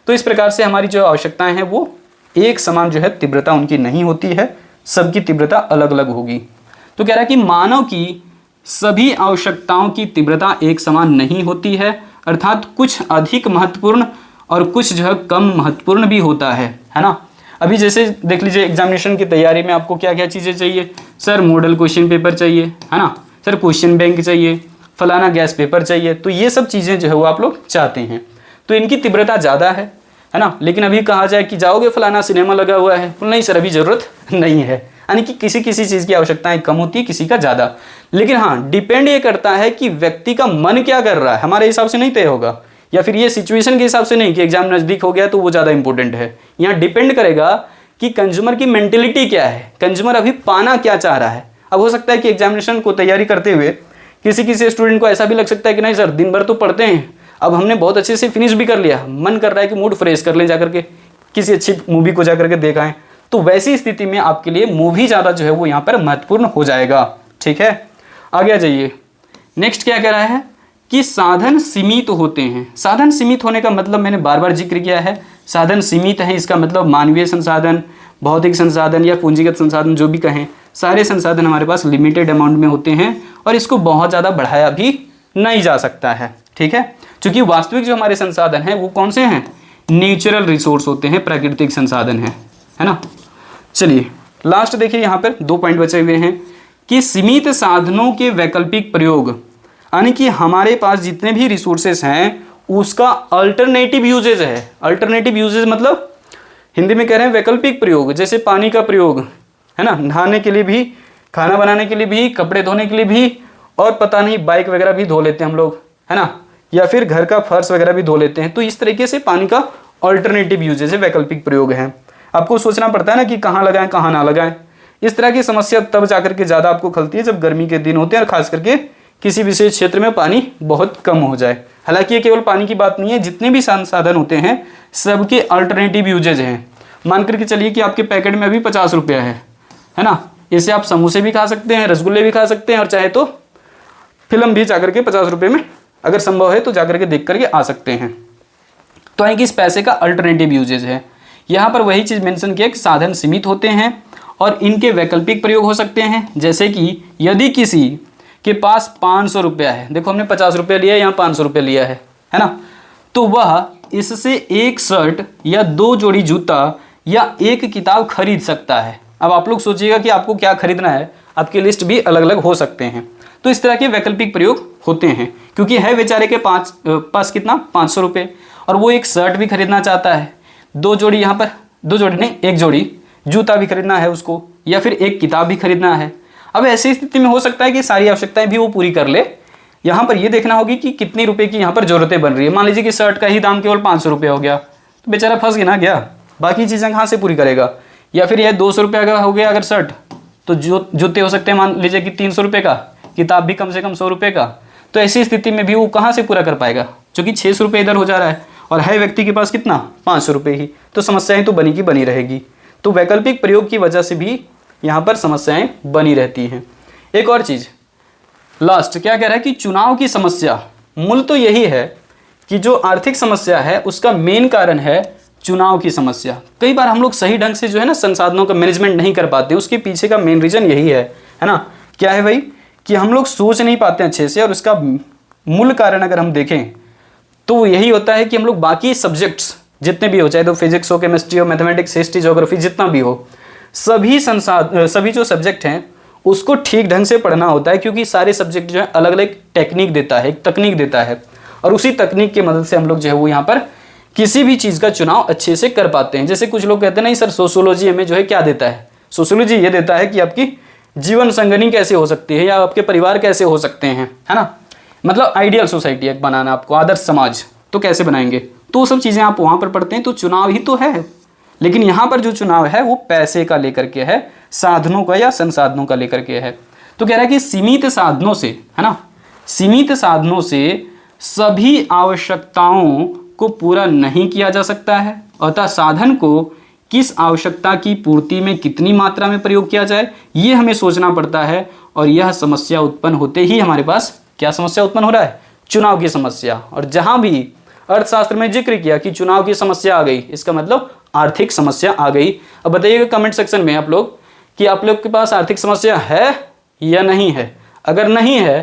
तो इस प्रकार से हमारी जो आवश्यकताएं हैं वो एक समान जो है तीव्रता उनकी नहीं होती है, सबकी तीव्रता अलग अलग होगी। तो कह रहा है कि मानव की सभी आवश्यकताओं की तीव्रता एक समान नहीं होती है, अर्थात कुछ अधिक महत्वपूर्ण और कुछ जो है कम महत्वपूर्ण भी होता है ना। अभी जैसे देख लीजिए एग्जामिनेशन की तैयारी में आपको क्या क्या चीज़ें चाहिए, सर मॉडल क्वेश्चन पेपर चाहिए, है ना, सर क्वेश्चन बैंक चाहिए, फलाना गैस पेपर चाहिए। तो ये सब चीज़ें जो है वो आप लोग चाहते हैं, तो इनकी तीव्रता ज़्यादा है ना। लेकिन अभी कहा जाए कि जाओगे फलाना सिनेमा लगा हुआ है, तो नहीं सर अभी ज़रूरत नहीं है। यानी कि किसी किसी चीज़ की आवश्यकताएं कम होती है, किसी का ज़्यादा। लेकिन हाँ डिपेंड ये करता है कि व्यक्ति का मन क्या कर रहा है, हमारे हिसाब से नहीं तय होगा, या फिर ये सिचुएशन के हिसाब से नहीं कि एग्जाम नज़दीक हो गया तो वो ज़्यादा इंपॉर्टेंट है। यहाँ डिपेंड करेगा कि कंज्यूमर की मेंटेलिटी क्या है, कंज्यूमर अभी पाना क्या चाह रहा है। अब हो सकता है कि एग्जामिनेशन को तैयारी करते हुए किसी किसी स्टूडेंट को ऐसा भी लग सकता है कि नहीं सर दिन भर तो पढ़ते हैं, अब हमने बहुत अच्छे से फिनिश भी कर लिया, मन कर रहा है कि मूड फ्रेश कर लें, जाकर के किसी अच्छी मूवी को जाकर के देखाएं। तो वैसी स्थिति में आपके लिए मूवी ज़्यादा जो है वो यहाँ पर महत्वपूर्ण हो जाएगा, ठीक है। आगे आ जाइए, नेक्स्ट क्या कह रहा है कि साधन सीमित होते हैं। साधन सीमित होने का मतलब मैंने बार बार जिक्र किया है, साधन सीमित है इसका मतलब मानवीय संसाधन, भौतिक संसाधन या पूंजीगत संसाधन जो भी कहें, सारे संसाधन हमारे पास लिमिटेड अमाउंट में होते हैं और इसको बहुत ज़्यादा बढ़ाया भी नहीं जा सकता है, ठीक है। क्योंकि वास्तविक जो हमारे संसाधन हैं वो कौन से हैं, नेचुरल रिसोर्स होते हैं, प्राकृतिक संसाधन है ना। चलिए लास्ट देखिए, यहाँ पर 2 पॉइंट बचे हुए हैं कि सीमित साधनों के वैकल्पिक प्रयोग, यानी कि हमारे पास जितने भी रिसोर्सेस हैं उसका अल्टरनेटिव यूजेज है। अल्टरनेटिव यूजेज मतलब हिंदी में कह रहे हैं वैकल्पिक प्रयोग। जैसे पानी का प्रयोग है ना, नहाने के लिए भी, खाना बनाने के लिए भी, कपड़े धोने के लिए भी, और पता नहीं बाइक वगैरह भी धो लेते हैं हम लोग, है ना, या फिर घर का फर्श वगैरह भी धो लेते हैं। तो इस तरीके से पानी का अल्टरनेटिव यूजेज है, वैकल्पिक प्रयोग है। आपको सोचना पड़ता है ना कि कहाँ लगाएं कहाँ ना लगाएं। इस तरह की समस्या तब जाकर के ज़्यादा आपको खलती है जब गर्मी के दिन होते हैं और खास करके किसी विशेष क्षेत्र में पानी बहुत कम हो जाए। हालांकि ये केवल पानी की बात नहीं है, जितने भी संसाधन होते हैं सबके अल्टरनेटिव यूजेज हैं। मान करके चलिए कि आपके पैकेट में अभी 50 रुपया है ना, इससे आप समोसे भी खा सकते हैं, रसगुल्ले भी खा सकते हैं और चाहे तो फिल्म भी जाकर के 50 रुपये में अगर संभव है तो जाकर के देख करके आ सकते हैं। तो आएंगे इस पैसे का अल्टरनेटिव यूजेज है। यहाँ पर वही चीज़ मेंशन किया कि साधन सीमित होते हैं और इनके वैकल्पिक प्रयोग हो सकते हैं। जैसे कि यदि किसी के पास 500 रुपया है, देखो हमने 50 रुपया लिया है, यहाँ 500 रुपया लिया है ना, तो वह इससे एक शर्ट या 2 जोड़ी जूता या एक किताब खरीद सकता है। अब आप लोग सोचिएगा कि आपको क्या खरीदना है, आपकी लिस्ट भी अलग अलग हो सकते हैं। तो इस तरह के वैकल्पिक प्रयोग होते हैं, क्योंकि है बेचारे के पास कितना 500 रुपये और वो एक शर्ट भी खरीदना चाहता है, 2 जोड़ी, यहाँ पर 2 जोड़ी नहीं 1 जोड़ी जूता भी खरीदना है उसको, या फिर एक किताब भी खरीदना है। अब ऐसी स्थिति में हो सकता है कि सारी आवश्यकताएं भी वो पूरी कर ले। यहाँ पर ये देखना होगी कि कितनी रुपए की यहाँ पर जरूरतें बन रही है। मान लीजिए कि शर्ट का ही दाम केवल 500 रुपये हो गया, तो बेचारा फंस गया ना, गया, बाकी चीज़ें कहाँ से पूरी करेगा। या फिर यह 200 रुपये का हो गया अगर शर्ट, तो जूते हो सकते हैं मान लीजिए कि 300 रुपये का, किताब भी कम से कम 100 रुपये का। तो ऐसी स्थिति में भी वो कहाँ से पूरा कर पाएगा, क्योंकि 600 रुपये इधर हो जा रहा है और है व्यक्ति के पास कितना 500 रुपये ही। तो समस्याएं तो बनी की बनी रहेगी। तो वैकल्पिक प्रयोग की वजह से भी यहाँ पर समस्याएं बनी रहती हैं। एक और चीज़ लास्ट क्या कह रहा है कि चुनाव की समस्या, मूल तो यही है कि जो आर्थिक समस्या है उसका मेन कारण है चुनाव की समस्या। कई बार हम लोग सही ढंग से जो है ना संसाधनों का मैनेजमेंट नहीं कर पाते, उसके पीछे का मेन रीजन यही है ना। क्या है भाई कि हम लोग सोच नहीं पाते अच्छे से, और उसका मूल कारण अगर हम देखें तो यही होता है कि हम लोग बाकी सब्जेक्ट्स जितने भी हो, चाहे तो फिजिक्स हो, केमिस्ट्री हो, मैथमेटिक्स, हिस्ट्री, ज्योग्राफी, जितना भी हो, सभी जो सब्जेक्ट हैं उसको ठीक ढंग से पढ़ना होता है, क्योंकि सारे सब्जेक्ट जो है अलग अलग टेक्निक देता है, एक तकनीक देता है, और उसी तकनीक की मदद से हम लोग जो है वो यहाँ पर किसी भी चीज़ का चुनाव अच्छे से कर पाते हैं। जैसे कुछ लोग कहते हैं नहीं सर सोशियोलॉजी हमें जो है क्या देता है, सोशियोलॉजी ये देता है कि आपकी जीवन संगनी कैसे हो सकती है या आपके परिवार कैसे हो सकते हैं, है ना, मतलब आइडियल सोसाइटी एक बनाना, आपको आदर्श समाज तो कैसे बनाएंगे, तो वो सब चीज़ें आप वहाँ पर पढ़ते हैं। तो चुनाव ही तो है, लेकिन यहाँ पर जो चुनाव है वो पैसे का लेकर के है, साधनों का या संसाधनों का लेकर के है। तो कह रहा है कि सीमित साधनों से, है ना, सीमित साधनों से सभी आवश्यकताओं को पूरा नहीं किया जा सकता है, अतः साधन को किस आवश्यकता की पूर्ति में कितनी मात्रा में प्रयोग किया जाए ये हमें सोचना पड़ता है। और यह समस्या उत्पन्न होते ही हमारे पास क्या समस्या उत्पन्न हो रहा है, चुनाव की समस्या। और जहाँ भी अर्थशास्त्र में जिक्र किया कि चुनाव की समस्या आ गई, इसका मतलब आर्थिक समस्या आ गई। अब बताइएगा कमेंट सेक्शन में आप लोग कि आप लोग के पास आर्थिक समस्या है या नहीं है। अगर नहीं है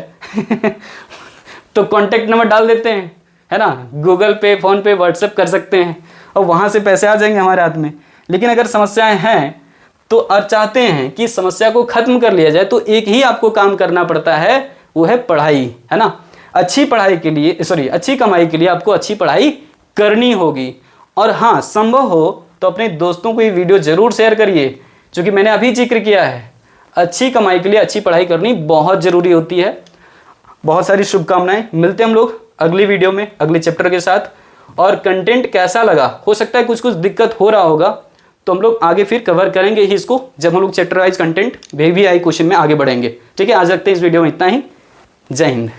तो कॉन्टैक्ट नंबर डाल देते हैं, है ना, गूगल पे, फोन पे, व्हाट्सएप कर सकते हैं और वहाँ से पैसे आ जाएंगे हमारे हाथ में। लेकिन अगर समस्याएं हैं तो और चाहते हैं कि समस्या को खत्म कर लिया जाए, तो एक ही आपको काम करना पड़ता है, वो है पढ़ाई, है ना। अच्छी पढ़ाई के लिए अच्छी कमाई के लिए आपको अच्छी पढ़ाई करनी होगी। और हाँ, संभव हो तो अपने दोस्तों को ये वीडियो जरूर शेयर करिए, जो कि मैंने अभी जिक्र किया है। अच्छी कमाई के लिए अच्छी पढ़ाई करनी बहुत ज़रूरी होती है। बहुत सारी शुभकामनाएं। मिलते हैं हम लोग अगली वीडियो में अगले चैप्टर के साथ। और कंटेंट कैसा लगा, हो सकता है कुछ दिक्कत हो रहा होगा, तो हम लोग आगे फिर कवर करेंगे ही इसको, जब हम लोग chapter wise content VVI question में आगे बढ़ेंगे। ठीक है, आज रखते हैं इस वीडियो में इतना ही। जय हिंद।